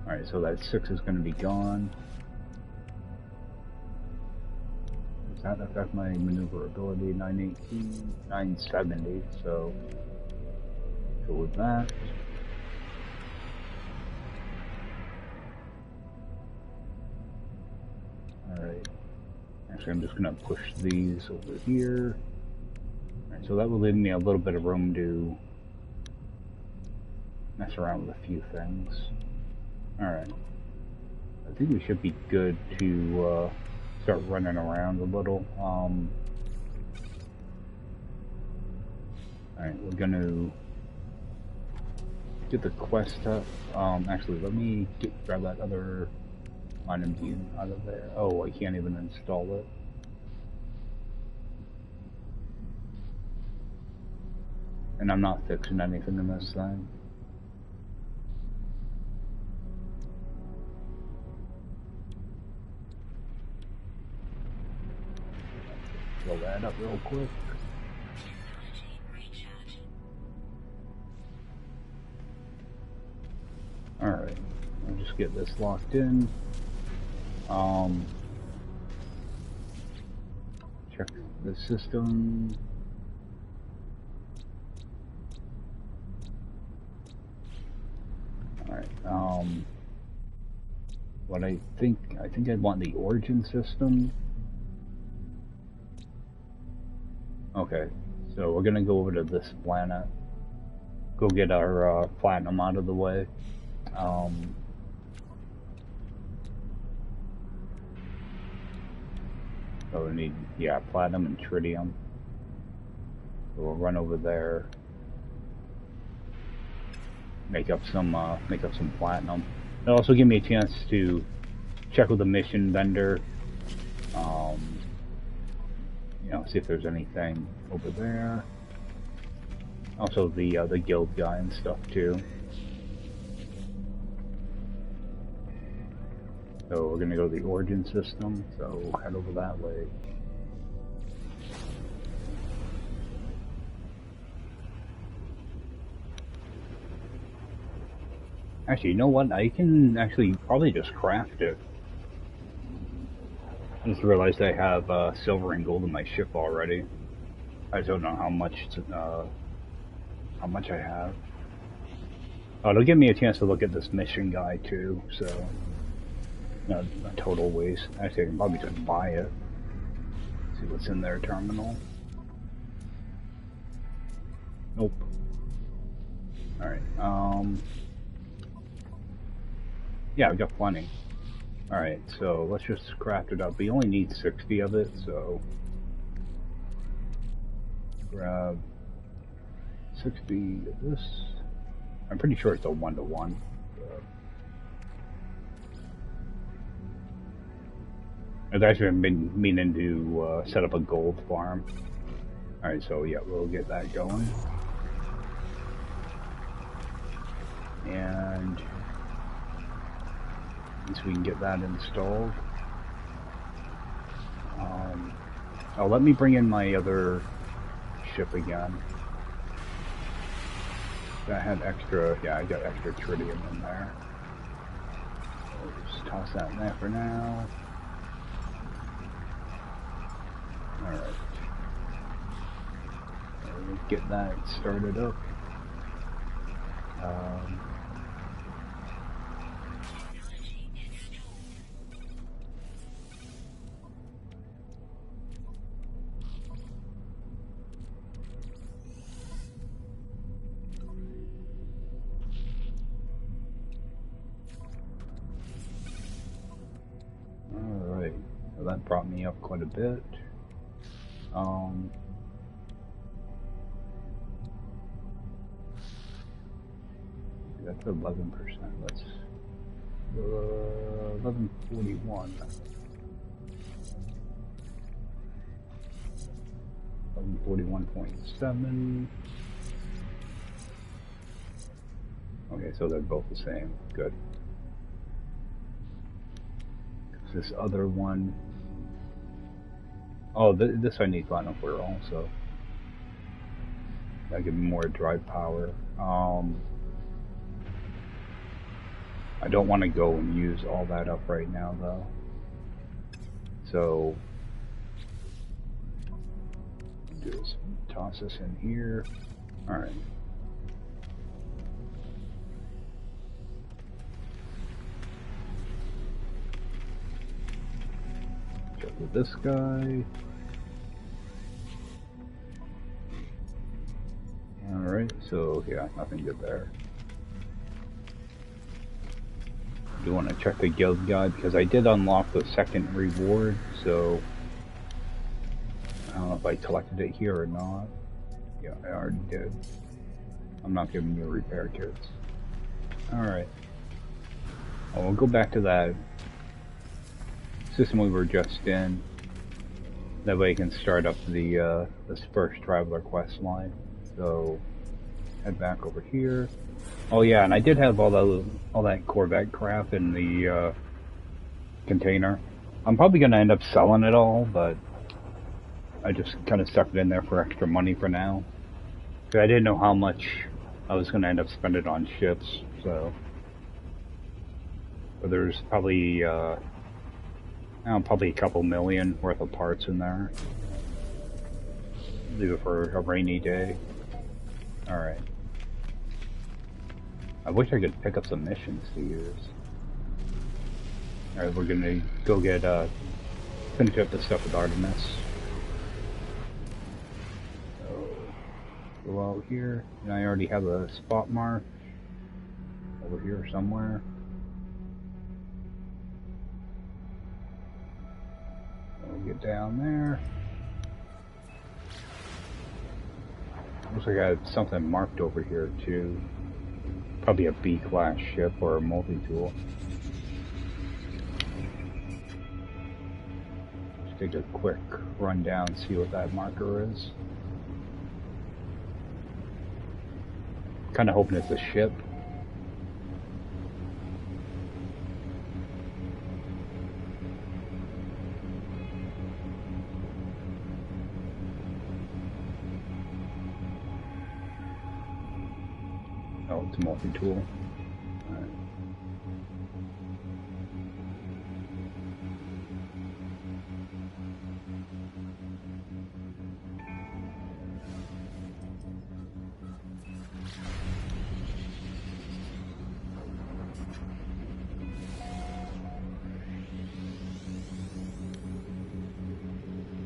Alright, so that 6 is going to be gone. Does that affect my maneuverability? 918, 970, so go with that. Alright, actually I'm just going to push these over here. Alright, so that will leave me a little bit of room to mess around with a few things. Alright, I think we should be good to start running around a little. Alright, we're going to get the quest up. Actually, let me grab that other mining beam out of there. Oh, I can't even install it. And I'm not fixing anything in this thing. Fill that up real quick. Alright, I'll just get this locked in. Check the system. Alright, what I think I'd want the origin system. Okay, so we're gonna go over to this planet, go get our platinum out of the way. So we need, yeah, platinum and tritium. So we'll run over there, make up some platinum. It'll also give me a chance to check with the mission vendor. You know, see if there's anything over there. Also the guild guy and stuff too. So we're gonna go to the origin system, so we'll head over that way. Actually, you know what? I can actually probably just craft it. I just realized I have silver and gold in my ship already. I just don't know how much I have. Oh, it'll give me a chance to look at this mission guide too, so not a total waste. Actually, I can probably just buy it. See what's in their terminal. Nope. Alright, yeah, I've got plenty. Alright, so let's just craft it up. We only need 60 of it, so grab 60 of this. I'm pretty sure it's a 1-to-1. I've actually been meaning to set up a gold farm. Alright, so yeah, we'll get that going. And once we can get that installed. Oh, let me bring in my other ship again. I had extra, yeah, I got extra tritium in there. So just toss that in there for now. Alright. Let's get that started up. Alright. that brought me up quite a bit. That's 11%. That's 1141. 1141.7. Okay, so they're both the same. Good. This other one. Oh, this I need platinum for also. That give me more drive power. I don't want to go and use all that up right now, though. So, just toss this in here. All right. Check with this guy. All right. So yeah, nothing good there. You want to check the guild guide because I did unlock the second reward, so I don't know if I collected it here or not. Yeah, I already did. I'm not giving you repair kits. Alright. Oh, we'll go back to that system we were just in. That way you can start up the this first traveler quest line. So head back over here. Oh yeah, and I did have all that Corvette crap in the container. I'm probably gonna end up selling it all, but I just kind of stuck it in there for extra money for now. Cause I didn't know how much I was gonna end up spending on ships, so. But there's probably probably a couple million worth of parts in there. Leave it for a rainy day. All right. I wish I could pick up some missions to use. Alright, we're gonna go get, finish up the stuff with Artemis. So, go out here, and I already have a spot mark over here somewhere. We'll get down there. Looks like I have something marked over here too. Probably a B-class ship or a multi-tool. Just take a quick rundown, see what that marker is. Kind of hoping it's a ship. Oh, it's a multi-tool. Alright.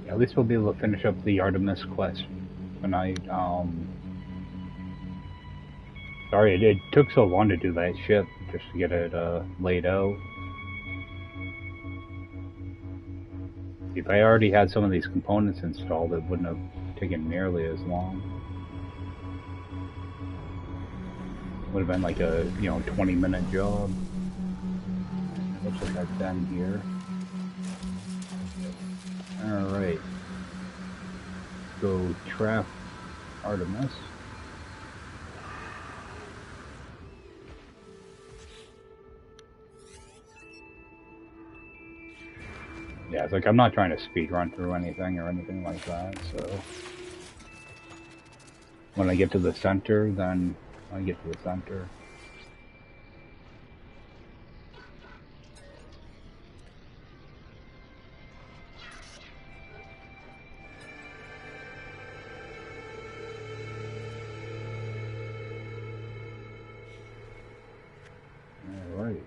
Yeah, at least we'll be able to finish up the Artemis quest tonight. Sorry, it took so long to do that ship, just to get it laid out. If I already had some of these components installed, it wouldn't have taken nearly as long. Would have been like a, 20-minute job. Looks like I've done here. Alright. Go trap Artemis. Yeah, it's like I'm not trying to speed run through anything or anything like that, so when I get to the center, then I get to the center. Alright.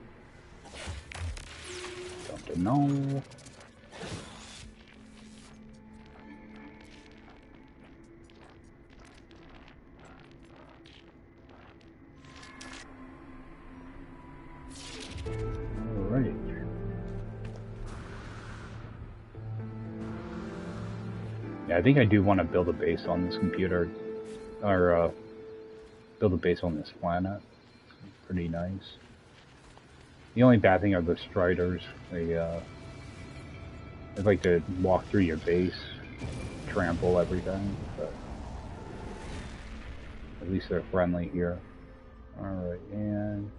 Something no. Yeah, I think I do want to build a base on this computer, or build a base on this planet. It's pretty nice. The only bad thing are the striders. They like to walk through your base, trample everything, but at least they're friendly here. Alright, and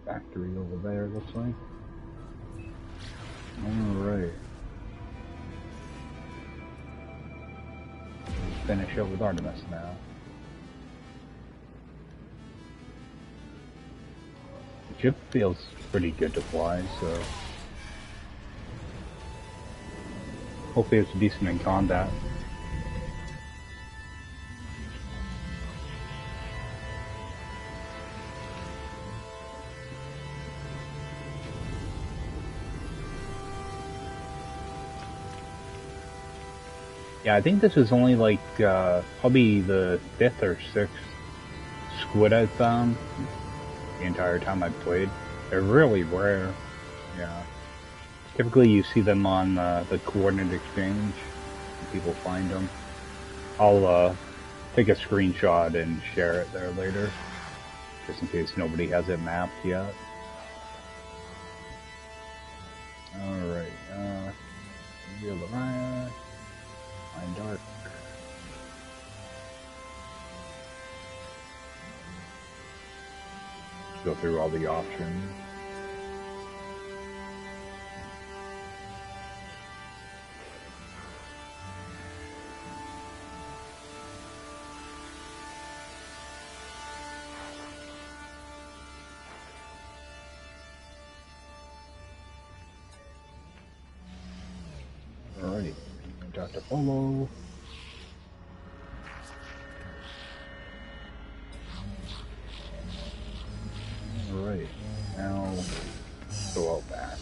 factory over there, looks like. Alright. Finish up with Artemis now. The ship feels pretty good to fly, so hopefully it's decent in combat. Yeah, I think this is only like probably the 5th or 6th squid I've found the entire time I've played. They're really rare. Yeah. Typically you see them on the coordinate exchange. People find them. I'll take a screenshot and share it there later, just in case nobody has it mapped yet. Alright, reveal the riot. Find dark. Let's go through all the options. Alright, Dr. Polo. Alright, now go out back.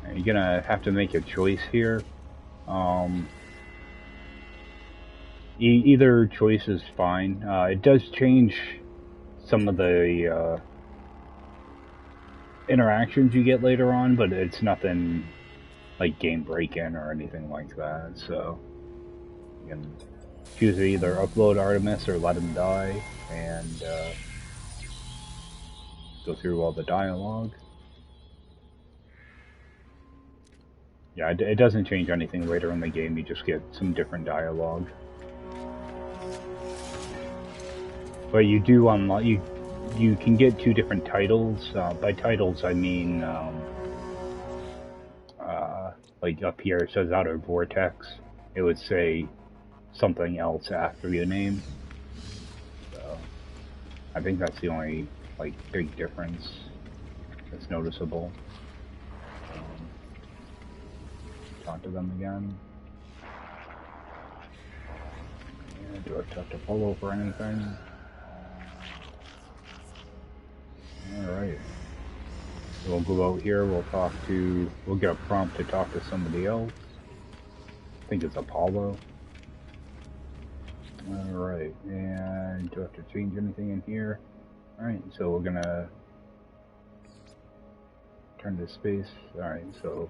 And you're gonna have to make a choice here. Either choice is fine. It does change some of the interactions you get later on, but it's nothing like game break-in or anything like that. So you can choose to either upload Artemis or let him die, and go through all the dialogue. Yeah, it doesn't change anything later in the game. You just get some different dialogue. But you do unlock, you can get 2 different titles. By titles, I mean, like up here it says Outer Vortex. It would say something else after your name. So, I think that's the only, like, big difference that's noticeable. Talk to them again. Yeah, do I talk to Polo for anything? Alright. So we'll go out here, we'll get a prompt to talk to somebody else. I think it's Apollo. Alright, and do I have to change anything in here? Alright, so we're gonna turn to space. Alright, so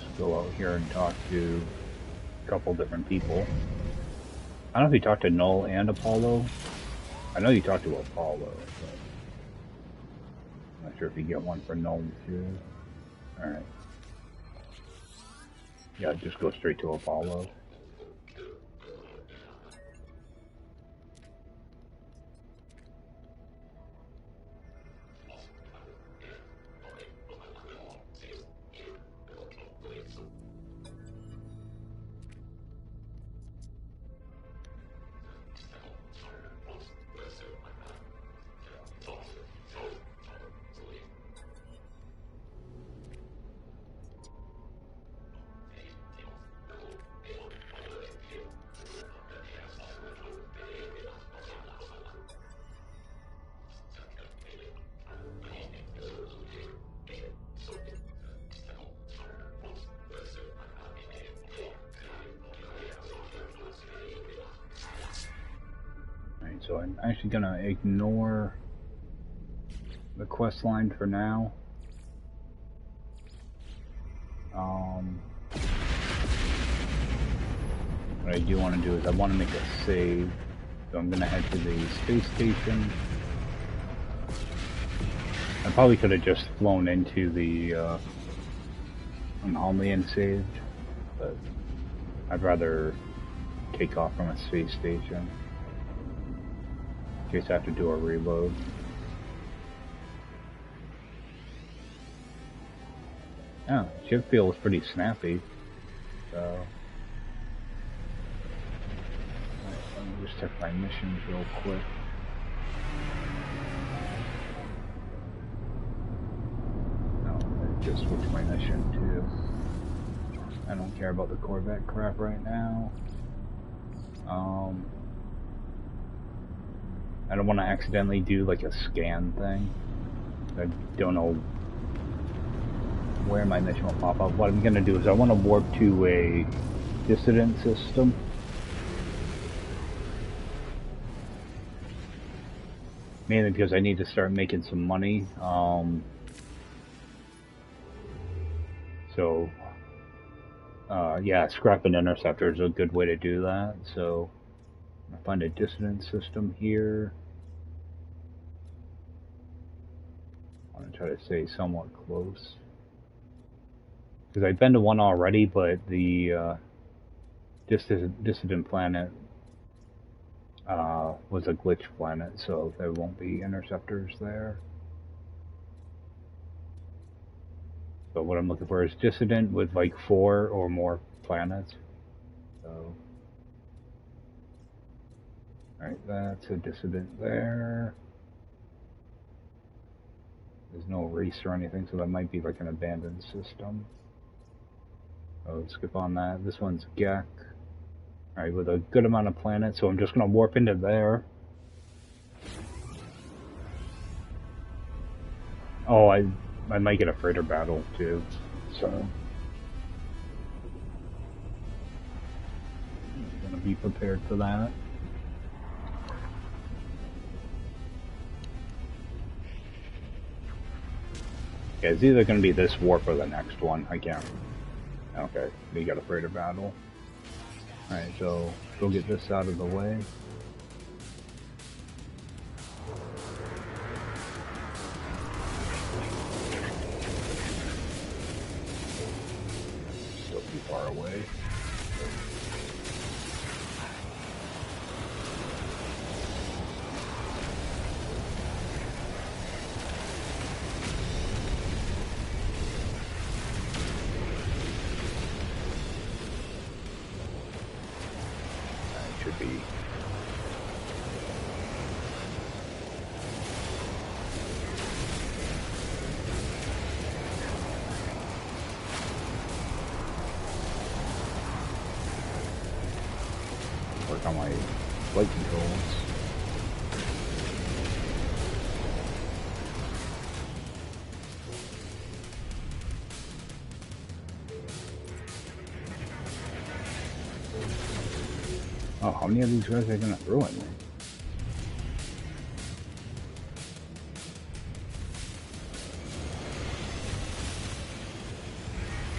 let's go out here and talk to a couple different people. I don't know if you talk to Null and Apollo. I know you talk to Apollo, but I'm not sure if you get one for Null too. Alright. Yeah, just go straight to Apollo. Alright, so I'm actually gonna ignore the quest line for now. What I do want to do is I want to make a save, so I'm gonna head to the space station. I probably could have just flown into the anomaly and saved, but I'd rather take off from a space station in case I have to do a reload. Yeah, ship feels pretty snappy, so let me just check my missions real quick. Just switch my mission to. I don't care about the Corvette crap right now. I don't want to accidentally do like a scan thing. I don't know where my mission will pop up. What I'm gonna do is I want to warp to a dissident system. Mainly because I need to start making some money. So, yeah, scrapping interceptor is a good way to do that. So, I'm gonna find a dissident system here. I want to try to stay somewhat close. Because I've been to one already, but the dissident planet was a glitch planet, so there won't be interceptors there. So what I'm looking for is dissident with like 4 or more planets. So, alright, that's a dissident there. There's no race or anything, so that might be like an abandoned system. Oh, skip on that. This one's Gek. Alright, with a good amount of planets, so I'm just gonna warp into there. Oh, I might get a freighter battle too, so I'm gonna be prepared for that. Yeah, it's either gonna be this warp or the next one. I can't. Okay, we got a freighter battle. Alright, so go get this out of the way. Still too far away. Should be. Work on my flight controls. Oh, how many of these guys are gonna throw at me?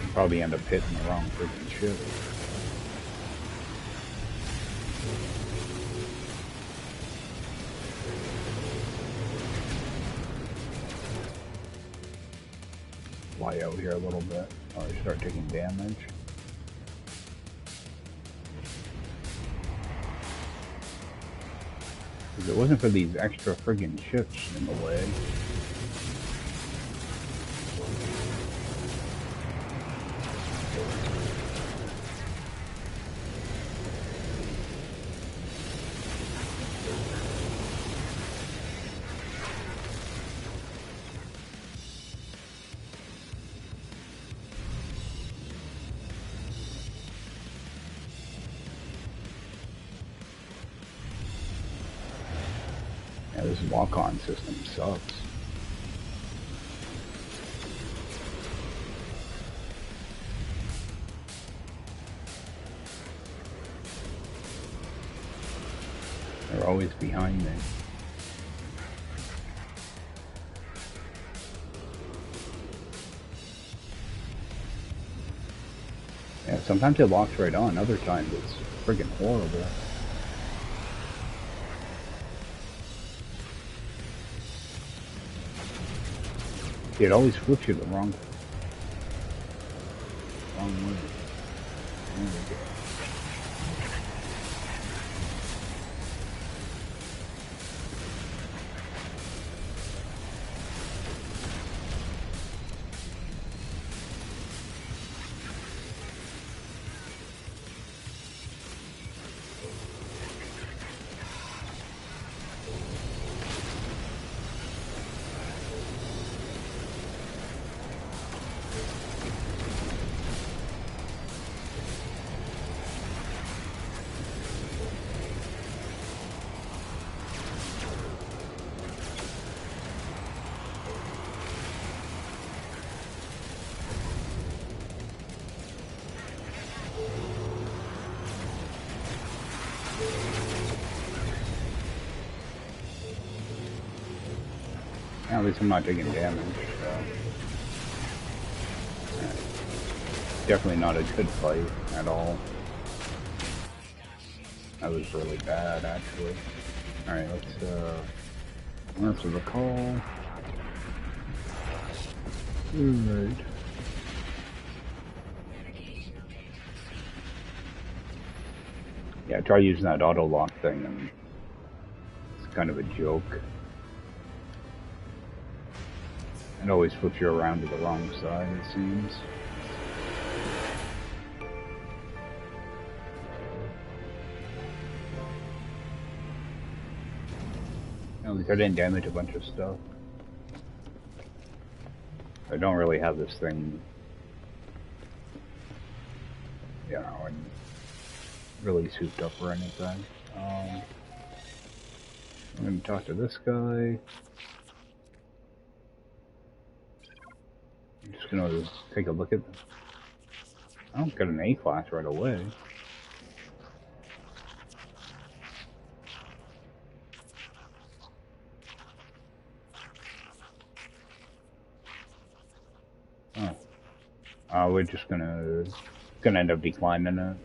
I'll probably end up hitting the wrong freaking ship. Fly out here a little bit, or start taking damage. If it wasn't for these extra friggin' ships in the way. Yeah, this walk-on system sucks. They're always behind me. Yeah, sometimes it locks right on, other times it's friggin' horrible. It always flips you the wrong way. There we go. At least I'm not taking damage, so. Definitely not a good fight at all. That was really bad, actually. Alright, let's, answer the call. Alright. Yeah, try using that auto lock thing, and it's kind of a joke. It always flips you around to the wrong side, it seems. At least I didn't damage a bunch of stuff. I don't really have this thing, you know, and really souped up or anything. I'm gonna talk to this guy. I'm just gonna take a look at them. I don't get an A class right away. Oh. We're just gonna end up declining it.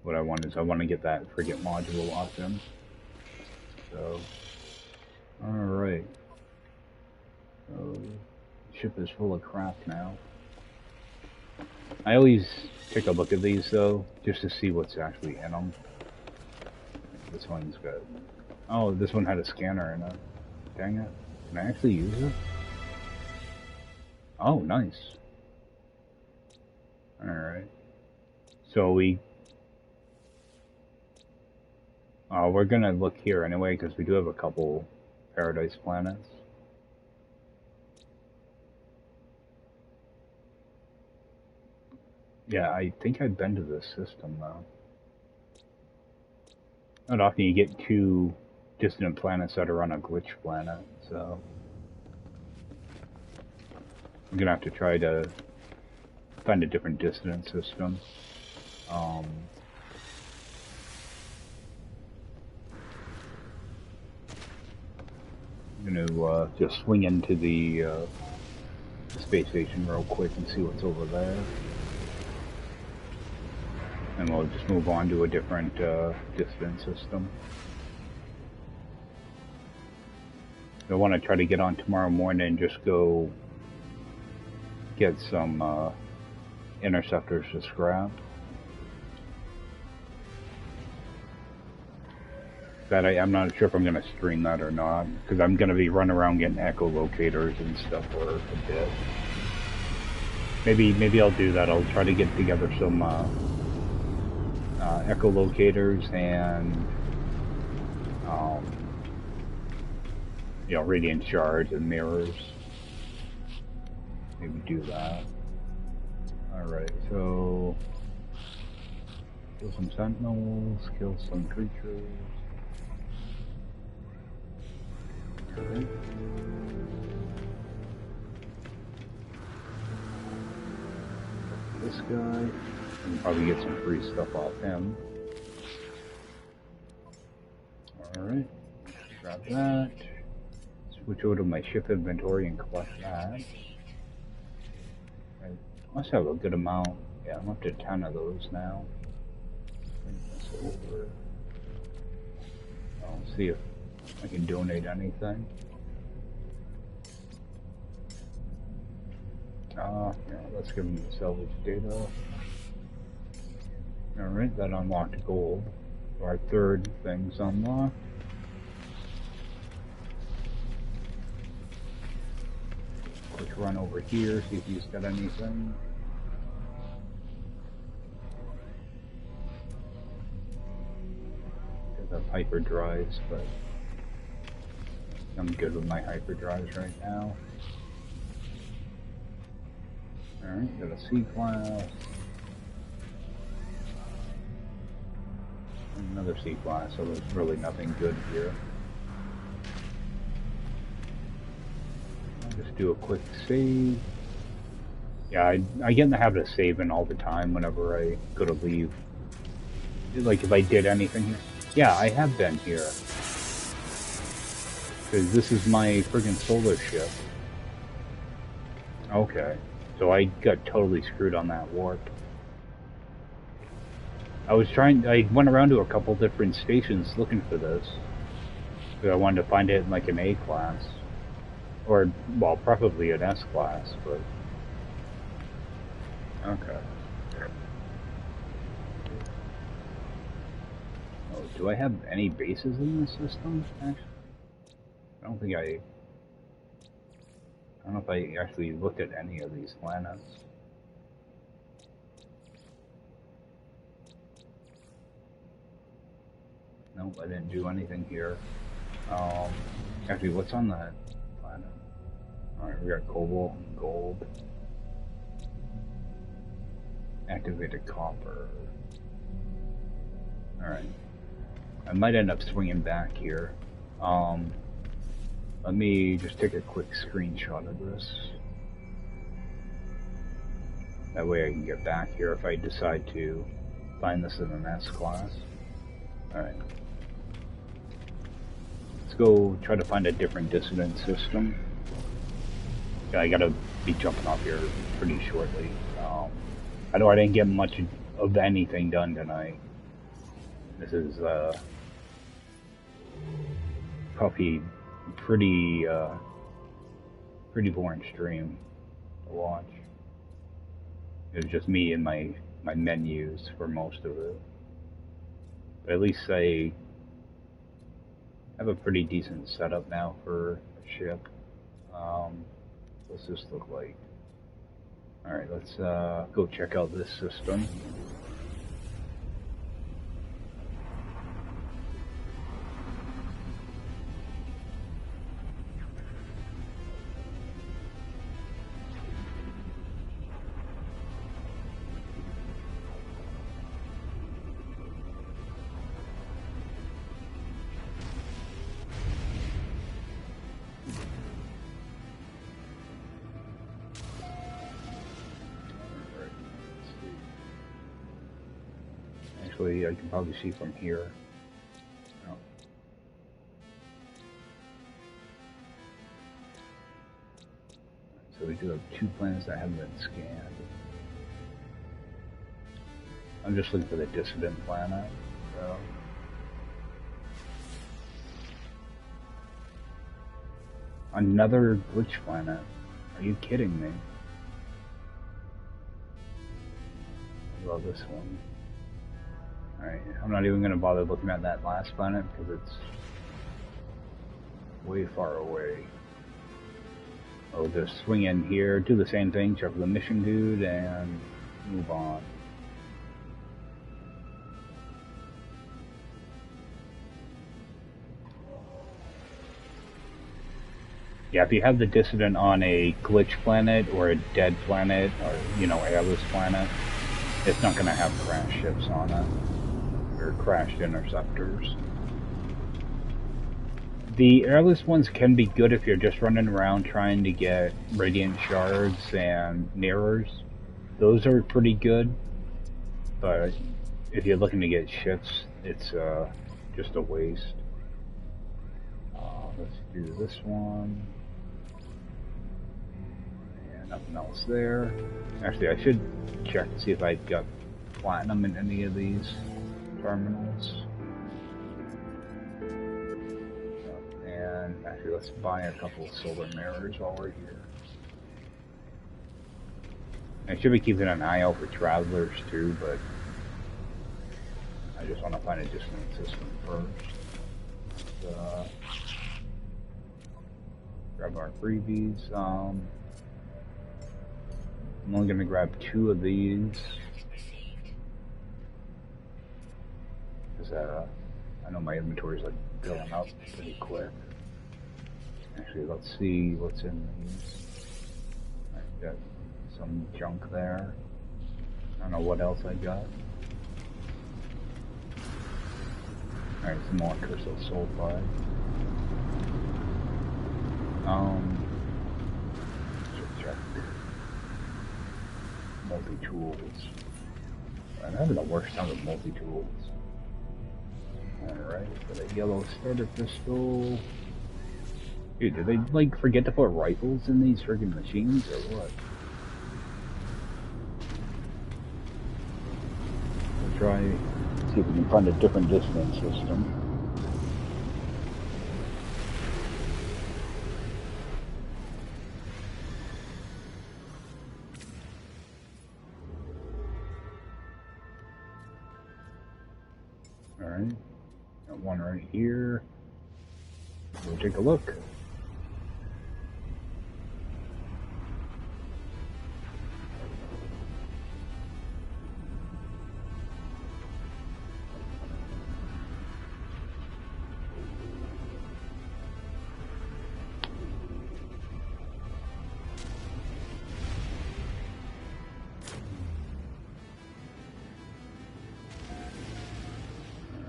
What I want is I want to get that frigate module locked in. So, alright. So, ship is full of crap now. I always take a look at these though, just to see what's actually in them. This one's good. Oh, this one had a scanner in it. Dang it. Can I actually use it? Oh, nice. Alright. So we're gonna look here anyway, because we do have a couple Paradise planets. Yeah, I think I've been to this system, though. Not often you get two distant planets that are on a glitch planet, so... I'm gonna have to try to find a different distance system. I'm gonna just swing into the space station real quick and see what's over there. And we'll just move on to a different distance system. I want to try to get on tomorrow morning and just go get some interceptors to scrap. That I'm not sure if I'm going to stream that or not, because I'm going to be running around getting echolocators and stuff for a bit. Maybe I'll do that. I'll try to get together some echolocators and you know, radiant shards and mirrors. Maybe do that. Alright, so kill some sentinels, kill some creatures. Okay. this guy. And probably get some free stuff off him. Alright, grab that. Switch over to my ship inventory and collect that. I must have a good amount. Yeah, I'm up to 10 of those now. Bring this over. I'll see if I can donate anything. Yeah, let's give them the salvage data. Alright, that unlocked gold. Our third thing's unlocked. Quick run over here, see if he's got anything. There's a hyperdrives, but I'm good with my hyperdrives right now. Alright, got a C-class. Another C-class, so there's really nothing good here. I'll just do a quick save. Yeah, I get in the habit of saving all the time whenever I go to leave. Like if I did anything here. Yeah, I have been here. Because this is my friggin' solar ship. Okay. So I got totally screwed on that warp. I went around to a couple different stations looking for this. Because I wanted to find it in like an A class. Or, well, preferably an S class, but... Okay. Oh, do I have any bases in this system, actually? I don't know if I actually looked at any of these planets. Nope, I didn't do anything here. Actually, what's on that planet? Alright, we got cobalt and gold. Activated copper. Alright. I might end up swinging back here. Let me just take a quick screenshot of this. That way I can get back here if I decide to find this in an S class. Alright. Let's go try to find a different dissonant system. Yeah, I gotta be jumping off here pretty shortly. I know I didn't get much of anything done tonight. This is probably pretty boring stream to watch. It was just me and my menus for most of it. But at least I have a pretty decent setup now for a ship. What's this look like? Alright, let's go check out this system. I can probably see from here. Oh. So we do have 2 planets that haven't been scanned. I'm just looking for the dissident planet. So. Another glitch planet. Are you kidding me? I love this one. Alright, I'm not even going to bother looking at that last planet because it's way far away. I'll just swing in here, do the same thing, check the mission dude, and move on. Yeah, if you have the dissident on a glitch planet or a dead planet or, you know, airless planet, it's not going to have crash ships on it. Or crashed interceptors. The airless ones can be good if you're just running around trying to get radiant shards and mirrors. those are pretty good, but if you're looking to get shifts, it's just a waste. Let's do this one. And nothing else there. Actually, I should check to see if I've got platinum in any of these terminals. And actually, let's buy a couple of solar mirrors while we're here. I should be keeping an eye out for travelers too, but I just want to find a distant system first. Grab our freebies. I'm only going to grab 2 of these. Because I know my inventory is like filling up pretty quick. Actually, let's see what's in these. I've got some junk there. I don't know what else I got. Alright, some more crystal sulfide. Should check. Multi-tools. I'm having the worst time with multi-tools. Alright, got a yellow starter pistol. Dude, did they like forget to put rifles in these friggin' machines or what? We'll try, see if we can find a different distance system. Alright, got one right here. We'll take a look.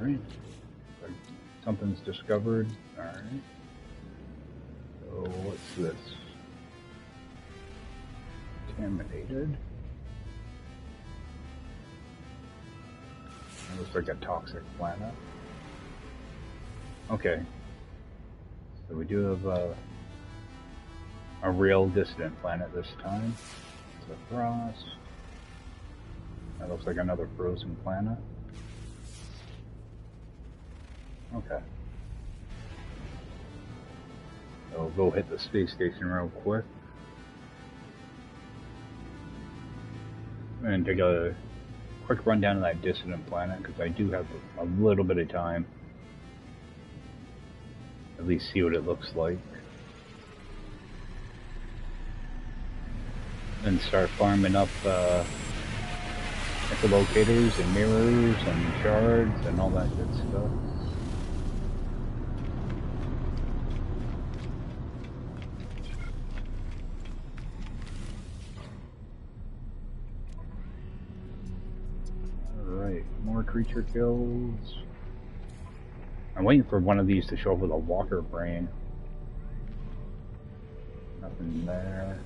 Alright, something's discovered. Alright, so what's this? Contaminated. It looks like a toxic planet. Okay, so we do have a real distant planet this time. It's a frost. That looks like another frozen planet. Okay. So we'll go hit the space station real quick. And take a quick rundown of that dissident planet, because I do have a little bit of time. At least see what it looks like. Then start farming up echolocators and mirrors and shards and all that good stuff. More creature kills. I'm waiting for one of these to show up with a walker brain. Nothing there.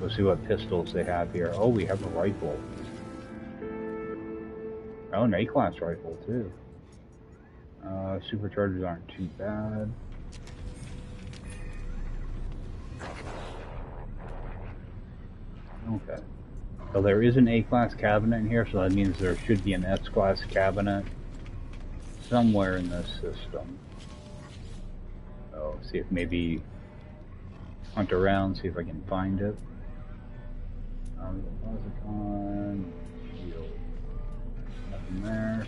Let's see what pistols they have here. Oh, we have a rifle. Oh, an A-class rifle too. Superchargers aren't too bad. Okay. So there is an A-class cabinet in here, so that means there should be an S-class cabinet somewhere in this system. So see if maybe hunt around, see if I can find it. Posicon, shield. Nothing there.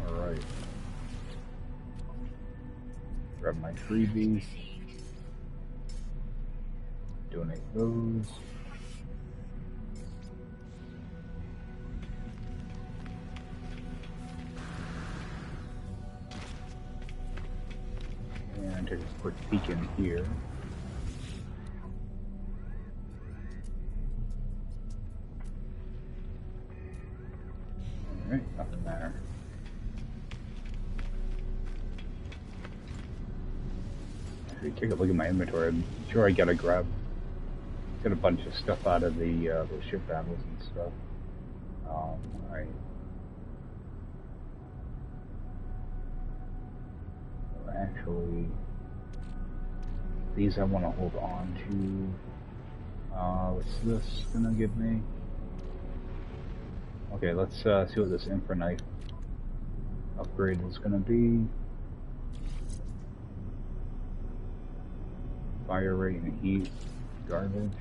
Alright. Grab my freebies. Donate those. And take a quick peek in here. take a look at my inventory. I'm sure I gotta get a bunch of stuff out of the ship battles and stuff. Alright. Actually, these I want to hold on to. What's this gonna give me? Okay, let's see what this infra upgrade is gonna be. Fire rate and heat, garbage.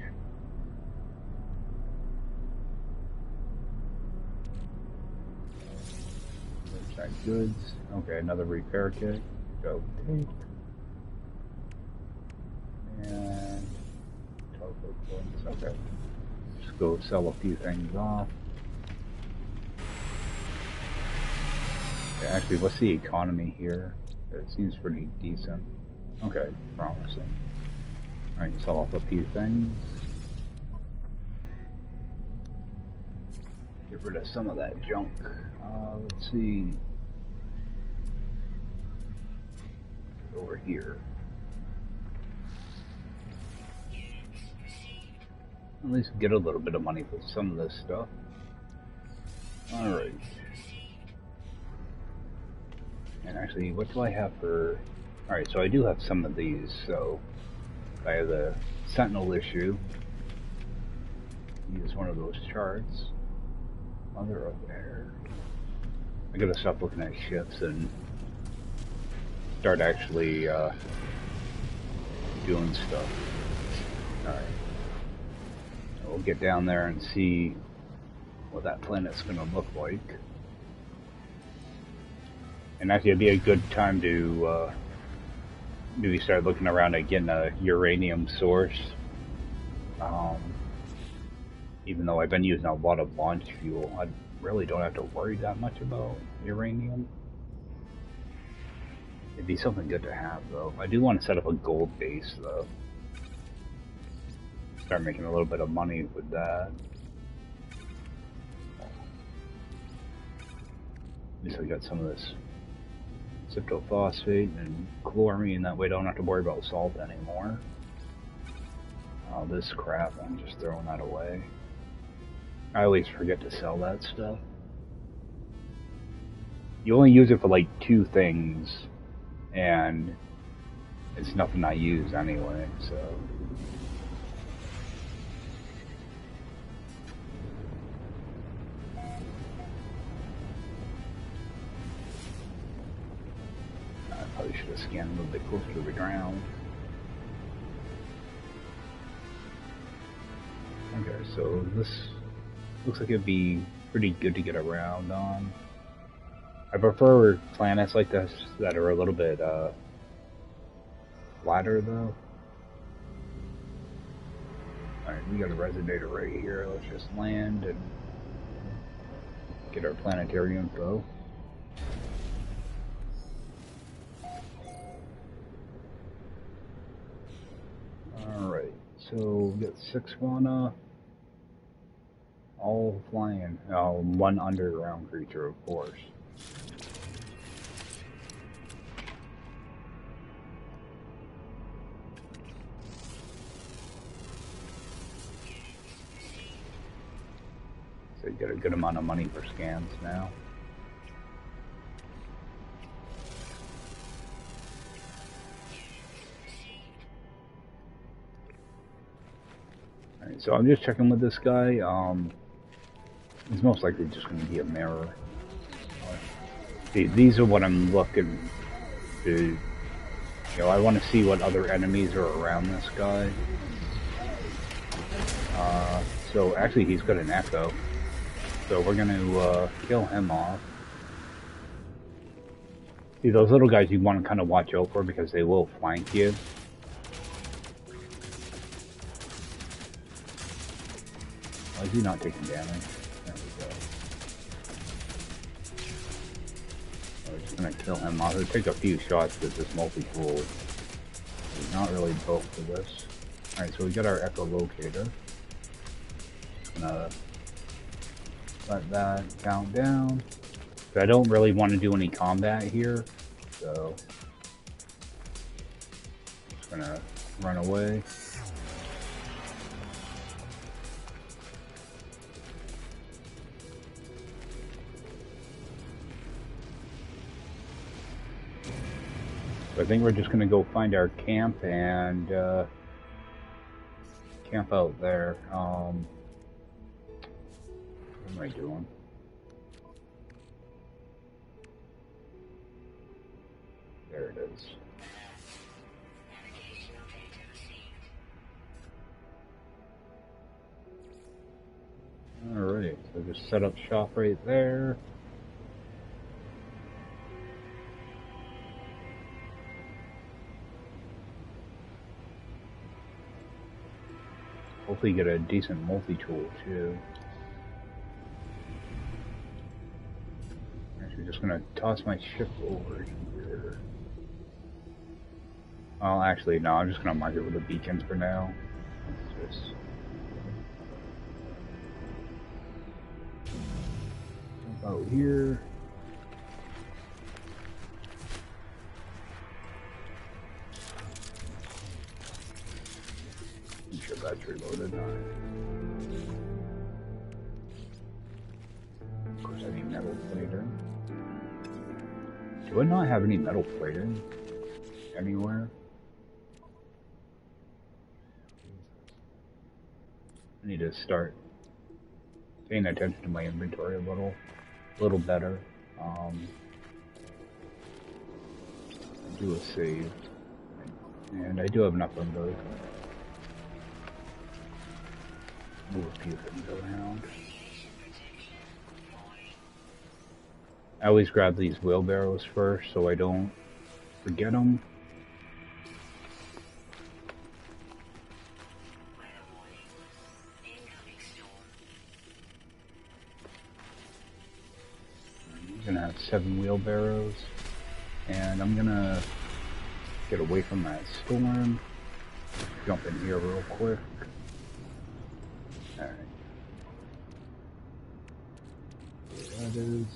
Check goods. Okay, another repair kit. Go take. And total points. Okay. Just go sell a few things off. Okay, actually, what's the economy here? It seems pretty decent. Okay, promising. Alright, sell off a few things. Get rid of some of that junk. Let's see. Over here. At least get a little bit of money for some of this stuff. Alright. And actually, what do I have for... Alright, so I do have some of these, so... I have the Sentinel issue. Use one of those charts. Mother of Air. I gotta stop looking at ships and start actually doing stuff. Alright. We'll get down there and see what that planet's gonna look like. And actually it'd be a good time to maybe start looking around at getting a uranium source. Even though I've been using a lot of launch fuel, I really don't have to worry that much about uranium. It'd be something good to have, though. I do want to set up a gold base, though. Start making a little bit of money with that. At least I got some of this cyptophosphate and chlorine, that way I don't have to worry about salt anymore. All this crap, I'm just throwing that away. I always forget to sell that stuff. You only use it for like 2 things, and it's nothing I use anyway, so... I probably should have scanned a little bit closer to the ground. Okay, so this looks like it'd be pretty good to get around on. I prefer planets like this that are a little bit flatter, though. Alright, we got a resonator right here. Let's just land and get our planetary info. Alright, so we got 6 fauna. All flying. 1 underground creature, of course. So you get a good amount of money for scans now. Alright, so I'm just checking with this guy. It's most likely just going to be a mirror. These are what I'm looking to... You know, I want to see what other enemies are around this guy. So actually he's got an echo. So we're going to kill him off. See, those little guys you want to kind of watch out for because they will flank you. Why is he not taking damage? There we go. We're just going to kill him off. It'll take a few shots with this multi-tool. He's not really built for this. Alright, so we got our echolocator. Gonna let that count down. So I don't really want to do any combat here, so just gonna run away. So I think we're just gonna go find our camp and camp out there. What am I doing? There it is. Alright, so just set up shop right there. Hopefully get a decent multi-tool too. Actually, just gonna toss my ship over here. Well, actually, no, I'm just gonna mark it with a beacon for now. Let's just jump out here. Make sure that's reloaded. Of course, I need metal plating. Do I not have any metal plating anywhere? I need to start paying attention to my inventory a little better. Do a save, and I do have enough room to move a few things around. I always grab these wheelbarrows first so I don't forget them. I'm gonna have 7 wheelbarrows, and I'm gonna get away from that storm. Jump in here real quick. Alright. That is.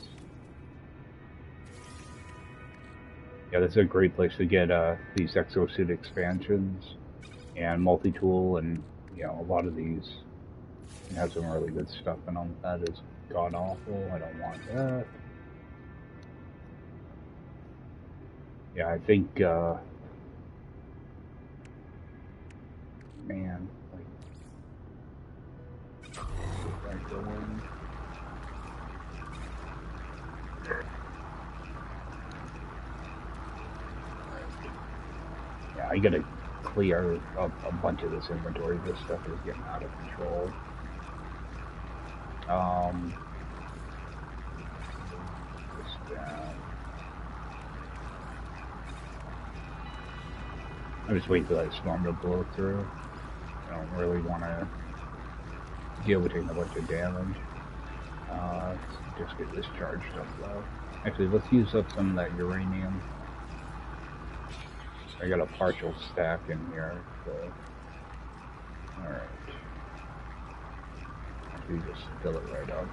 Yeah, this is a great place to get these exosuit expansions and multi-tool, and you know, a lot of these have some really good stuff in them. That is god awful. I don't want that. Yeah, I think man, like yeah, I gotta clear up a bunch of this inventory. This stuff is getting out of control. Just down. I'm just waiting for that storm to blow through. I don't really want to deal with taking a bunch of damage. Just get this charged up though. Actually, let's use up some of that uranium. I got a partial stack in here, so. Alright. Actually, just fill it right up.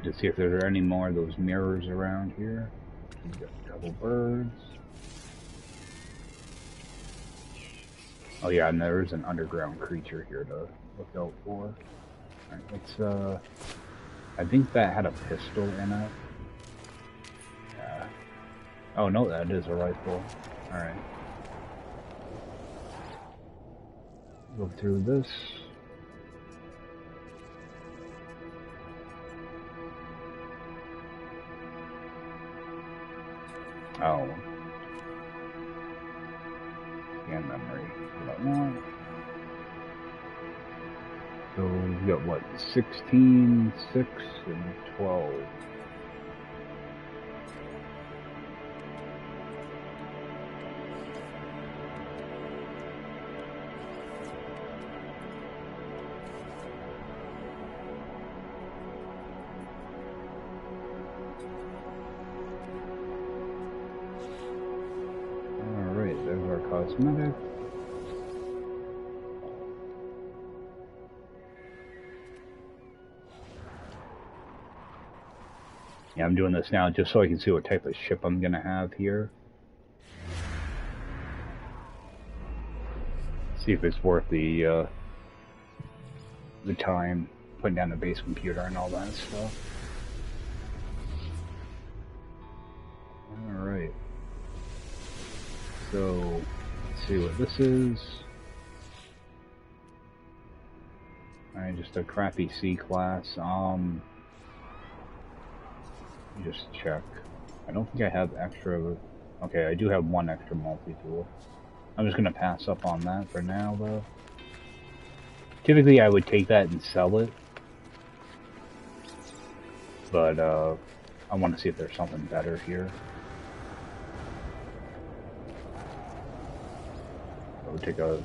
To see if there are any more of those mirrors around here. We've got double birds. Oh yeah, and there is an underground creature here to look out for. Alright, let's I think that had a pistol in it. Yeah. Oh no, that is a rifle. Alright. Go through this. Oh. Scan memory. What I want. So we've got what? 16, 6, and 12. cosmetic. Yeah, I'm doing this now just so I can see what type of ship I'm gonna have here. See if it's worth the time putting down the base computer and all that stuff. Alright. So, let's see what this is. Alright, just a crappy C class. Just check. I don't think I have extra. Okay, I do have one extra multi-tool. I'm just gonna pass up on that for now, though. Typically, I would take that and sell it. But, I want to see if there's something better here. So we'll take a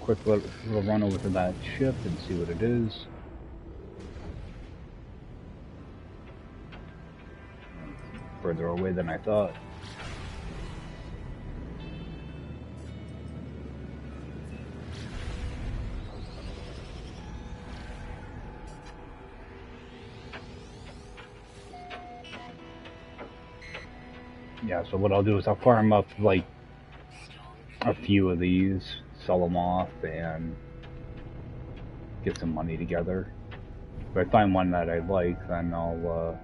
quick little run over to that ship and see what it is. Further away than I thought. Yeah, so what I'll do is I'll farm up like a few of these, sell them off, and get some money together. If I find one that I like, then I'll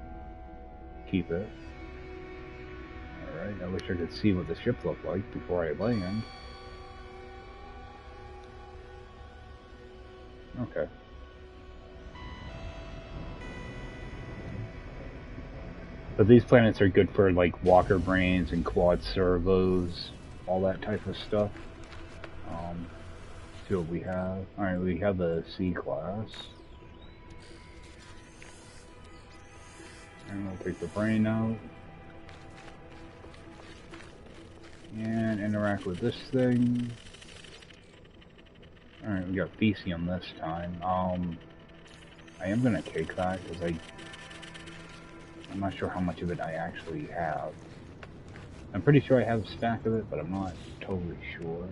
keep it. Alright, I wish I could see what the ship looked like before I land. Okay. But these planets are good for like walker brains and quad servos, all that type of stuff. See what we have. Alright, we have a C class. And we'll take the brain out. And interact with this thing. Alright, we got Fecium this time. I am gonna take that because I'm not sure how much of it I actually have. I'm pretty sure I have a stack of it, but I'm not totally sure.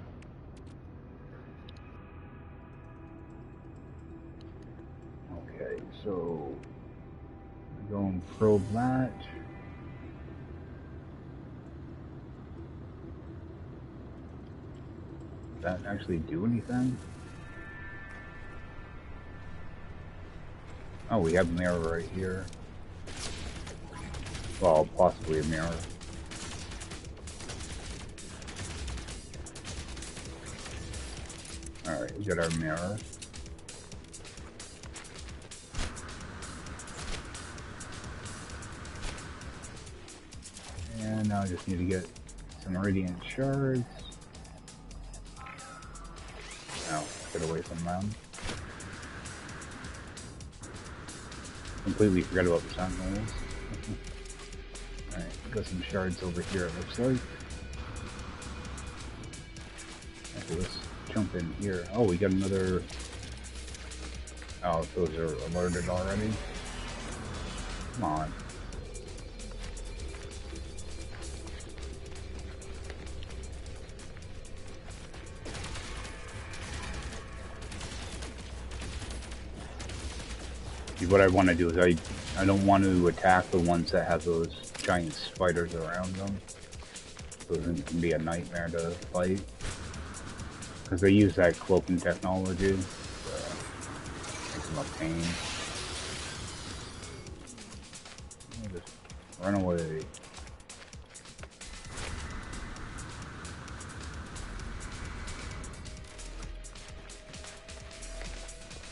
Okay, so go and probe that. Does that actually do anything? Oh, we have a mirror right here. Well, possibly a mirror. Alright, we got our mirror. And now I just need to get some radiant shards. Now, get away from them. Completely forgot about the sentinels. Alright, got some shards over here, it looks like. Okay, let's jump in here. Oh, we got another. Oh, those are alerted already. Come on. What I want to do is I don't want to attack the ones that have those giant spiders around them. Those can be a nightmare to fight. Because they use that cloaking technology. So makes them a pain. Just run away.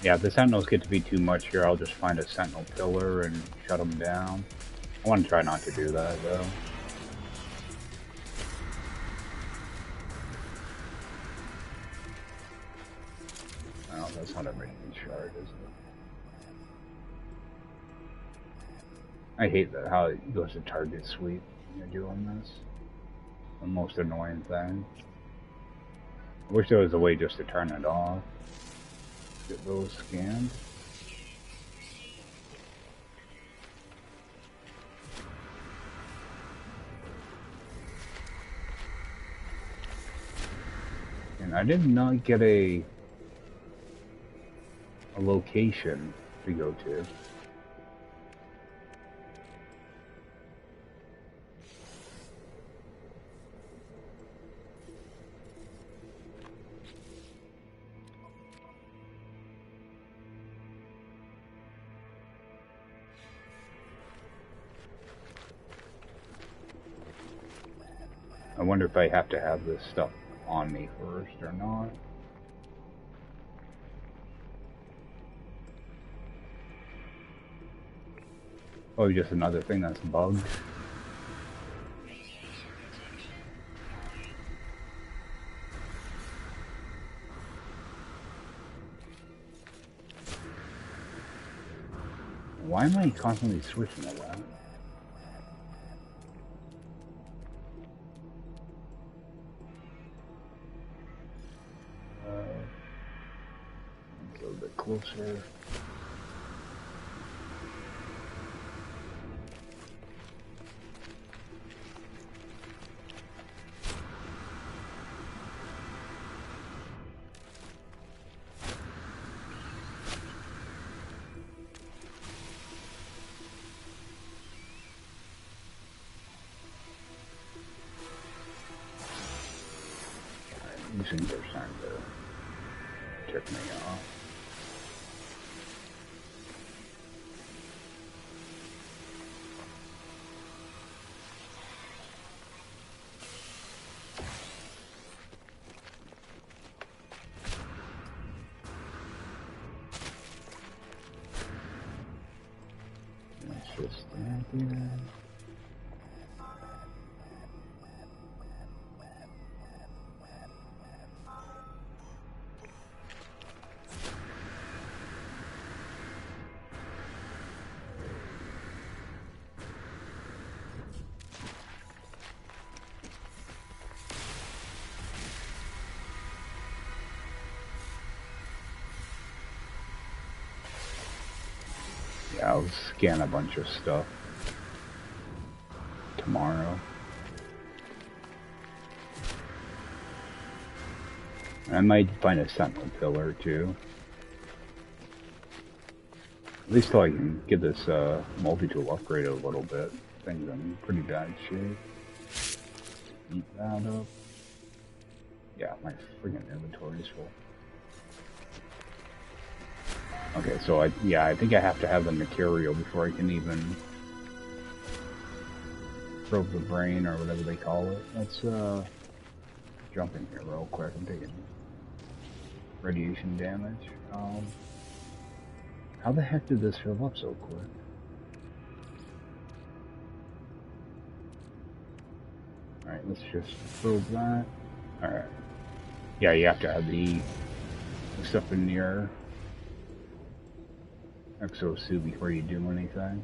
Yeah, if the sentinels get to be too much here, I'll just find a sentinel pillar and shut them down. I want to try not to do that, though. Oh, that's not a radiant shard, is it? I hate that, how it goes to target sweep when you're doing this. The most annoying thing. I wish there was a way just to turn it off. Get those scanned. I did not get a location to go to. I wonder if I have to have this stuff on me first or not. Oh, just another thing that's bugged. Why am I constantly switching to that? A little bit closer. Using their time to tick me off. Let's just stand here. Yeah, I'll scan a bunch of stuff tomorrow. I might find a sentinel pillar too. At least till I can get this multi-tool upgraded a little bit. Things in pretty bad shape. Eat that up. Yeah, my friggin' inventory's full. Okay, so I think I have to have the material before I can even probe the brain or whatever they call it. Let's jump in here real quick. I'm taking radiation damage. How the heck did this fill up so quick? Alright, let's just probe that. Alright. Yeah, you have to have the stuff in your exosuit before you do anything.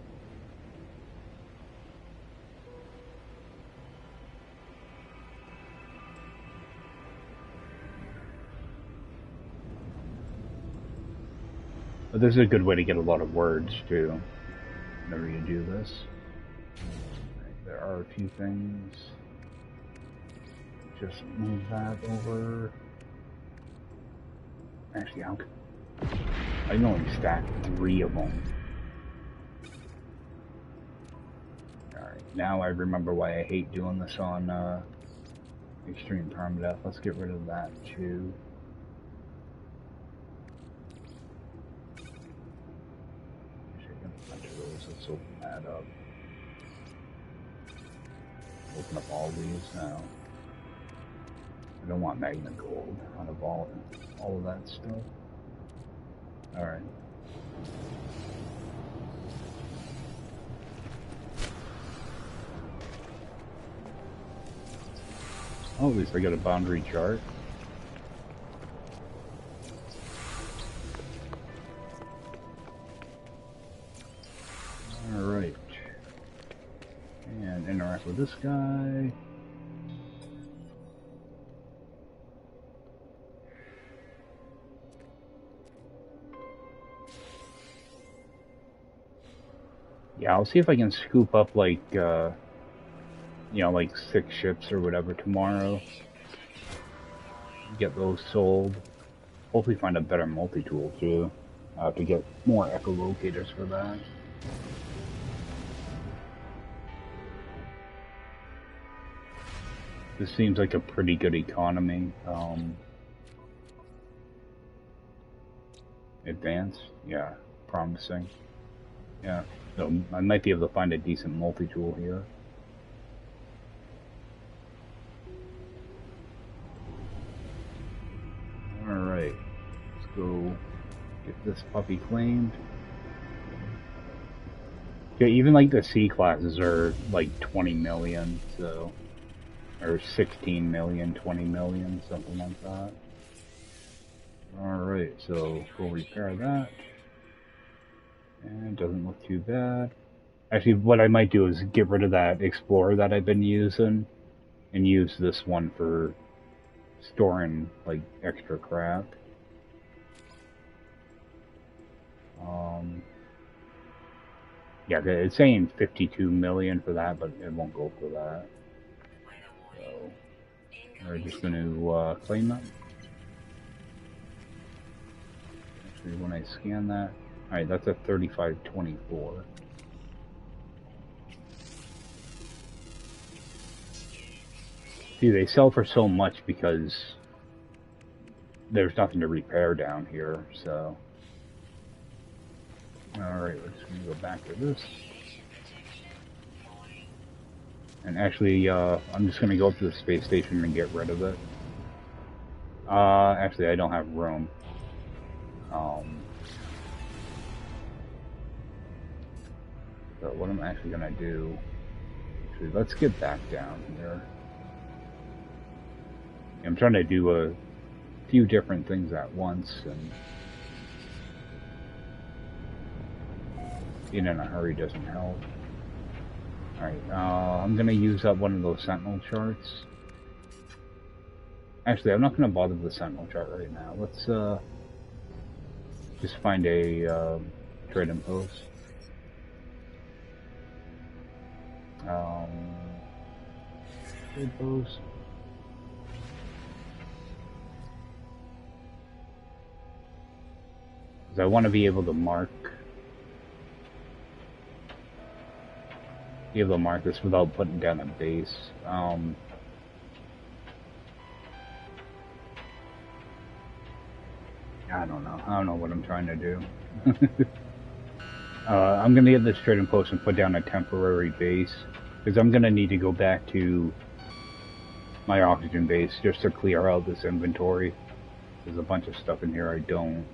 But this is a good way to get a lot of words too, whenever you do this. Right, there are a few things. Just move that over. Actually, I can only stack 3 of them. Alright, now I remember why I hate doing this on Extreme Permadeath. Let's get rid of that too. Let's open that up. Open up all these now. I don't want magna gold out of all of that stuff. Alright. Oh, at least I got a boundary chart. Alright. And interact with this guy. Yeah, I'll see if I can scoop up like, you know, like 6 ships or whatever tomorrow. get those sold. Hopefully find a better multi-tool too. To get more echolocators for that. This seems like a pretty good economy. Advanced, yeah, promising. Yeah, so I might be able to find a decent multi-tool here. Alright, let's go get this puppy claimed. Yeah, even like the C classes are like 20 million, so, or 16 million, 20 million, something like that. Alright, so we'll repair that. And it doesn't look too bad. Actually, what I might do is get rid of that Explorer that I've been using and use this one for storing like extra crap. Yeah, it's saying 52 million for that, but it won't go for that. So we're just going to claim that. Actually, when I scan that, all right, that's a 3524. See, they sell for so much because there's nothing to repair down here, so. Alright, let's go back to this. And actually, I'm just gonna go up to the space station and get rid of it. Actually, I don't have room. So what I'm actually gonna do, actually, let's get back down here. I'm trying to do a few different things at once, and being in a hurry doesn't help. Alright, I'm gonna use up one of those Sentinel charts. Actually, I'm not gonna bother with the Sentinel chart right now. Let's just find a trading post. Trade post. Because I want to be able to mark this without putting down a base. I don't know. I don't know what I'm trying to do. I'm going to get this trading post and put down a temporary base, because I'm going to need to go back to my oxygen base just to clear out this inventory. There's a bunch of stuff in here I don't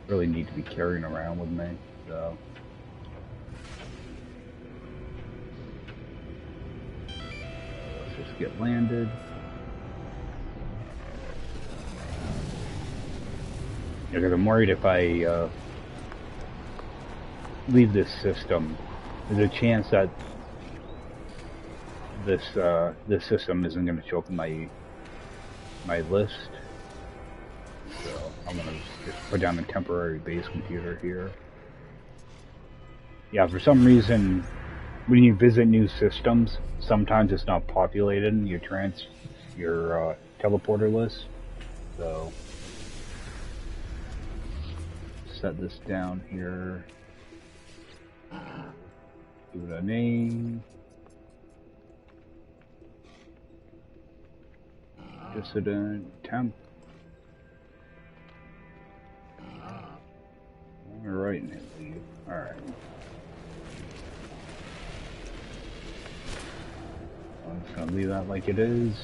really need to be carrying around with me, so. Let's just get landed. Yeah, because I'm worried if I leave this system, there's a chance that this system isn't going to show up in my list. So I'm going to just put down a temporary base computer here. Yeah, for some reason, when you visit new systems, sometimes it's not populated in your teleporter list. So set this down here. Give it a name. Dissident temp. Alright, and hit leave. Alright. I'm just gonna leave that like it is.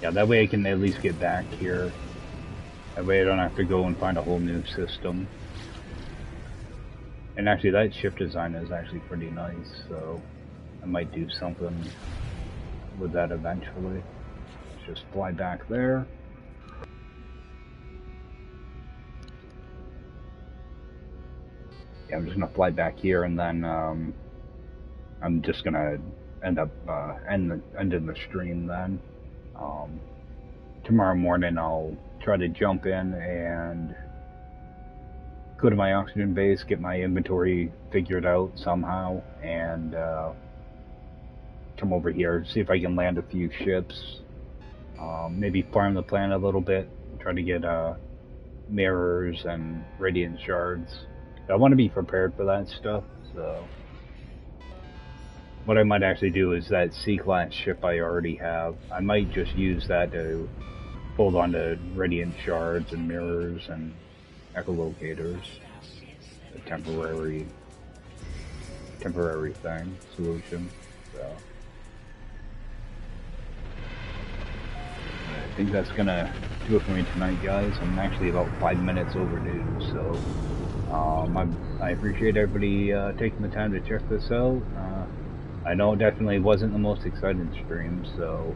Yeah, that way I can at least get back here. That way I don't have to go and find a whole new system. And actually that ship design is actually pretty nice, so I might do something with that eventually. Let's just fly back there. Yeah, I'm just gonna fly back here, and then I'm just gonna end up ending the stream then. Tomorrow morning I'll try to jump in and go to my oxygen base, get my inventory figured out somehow, and come over here, see if I can land a few ships. Maybe farm the planet a little bit, try to get mirrors and radiant shards. I want to be prepared for that stuff, so what I might actually do is that C-class ship I already have, I might just use that to hold on to radiant shards and mirrors and echolocators. A temporary solution. So I think that's gonna do it for me tonight, guys. I'm actually about 5 minutes overdue, so I appreciate everybody taking the time to check this out. I know it definitely wasn't the most exciting stream, so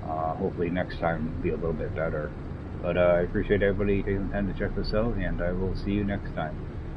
hopefully next time will be a little bit better. But I appreciate everybody taking the time to check this out, and I will see you next time.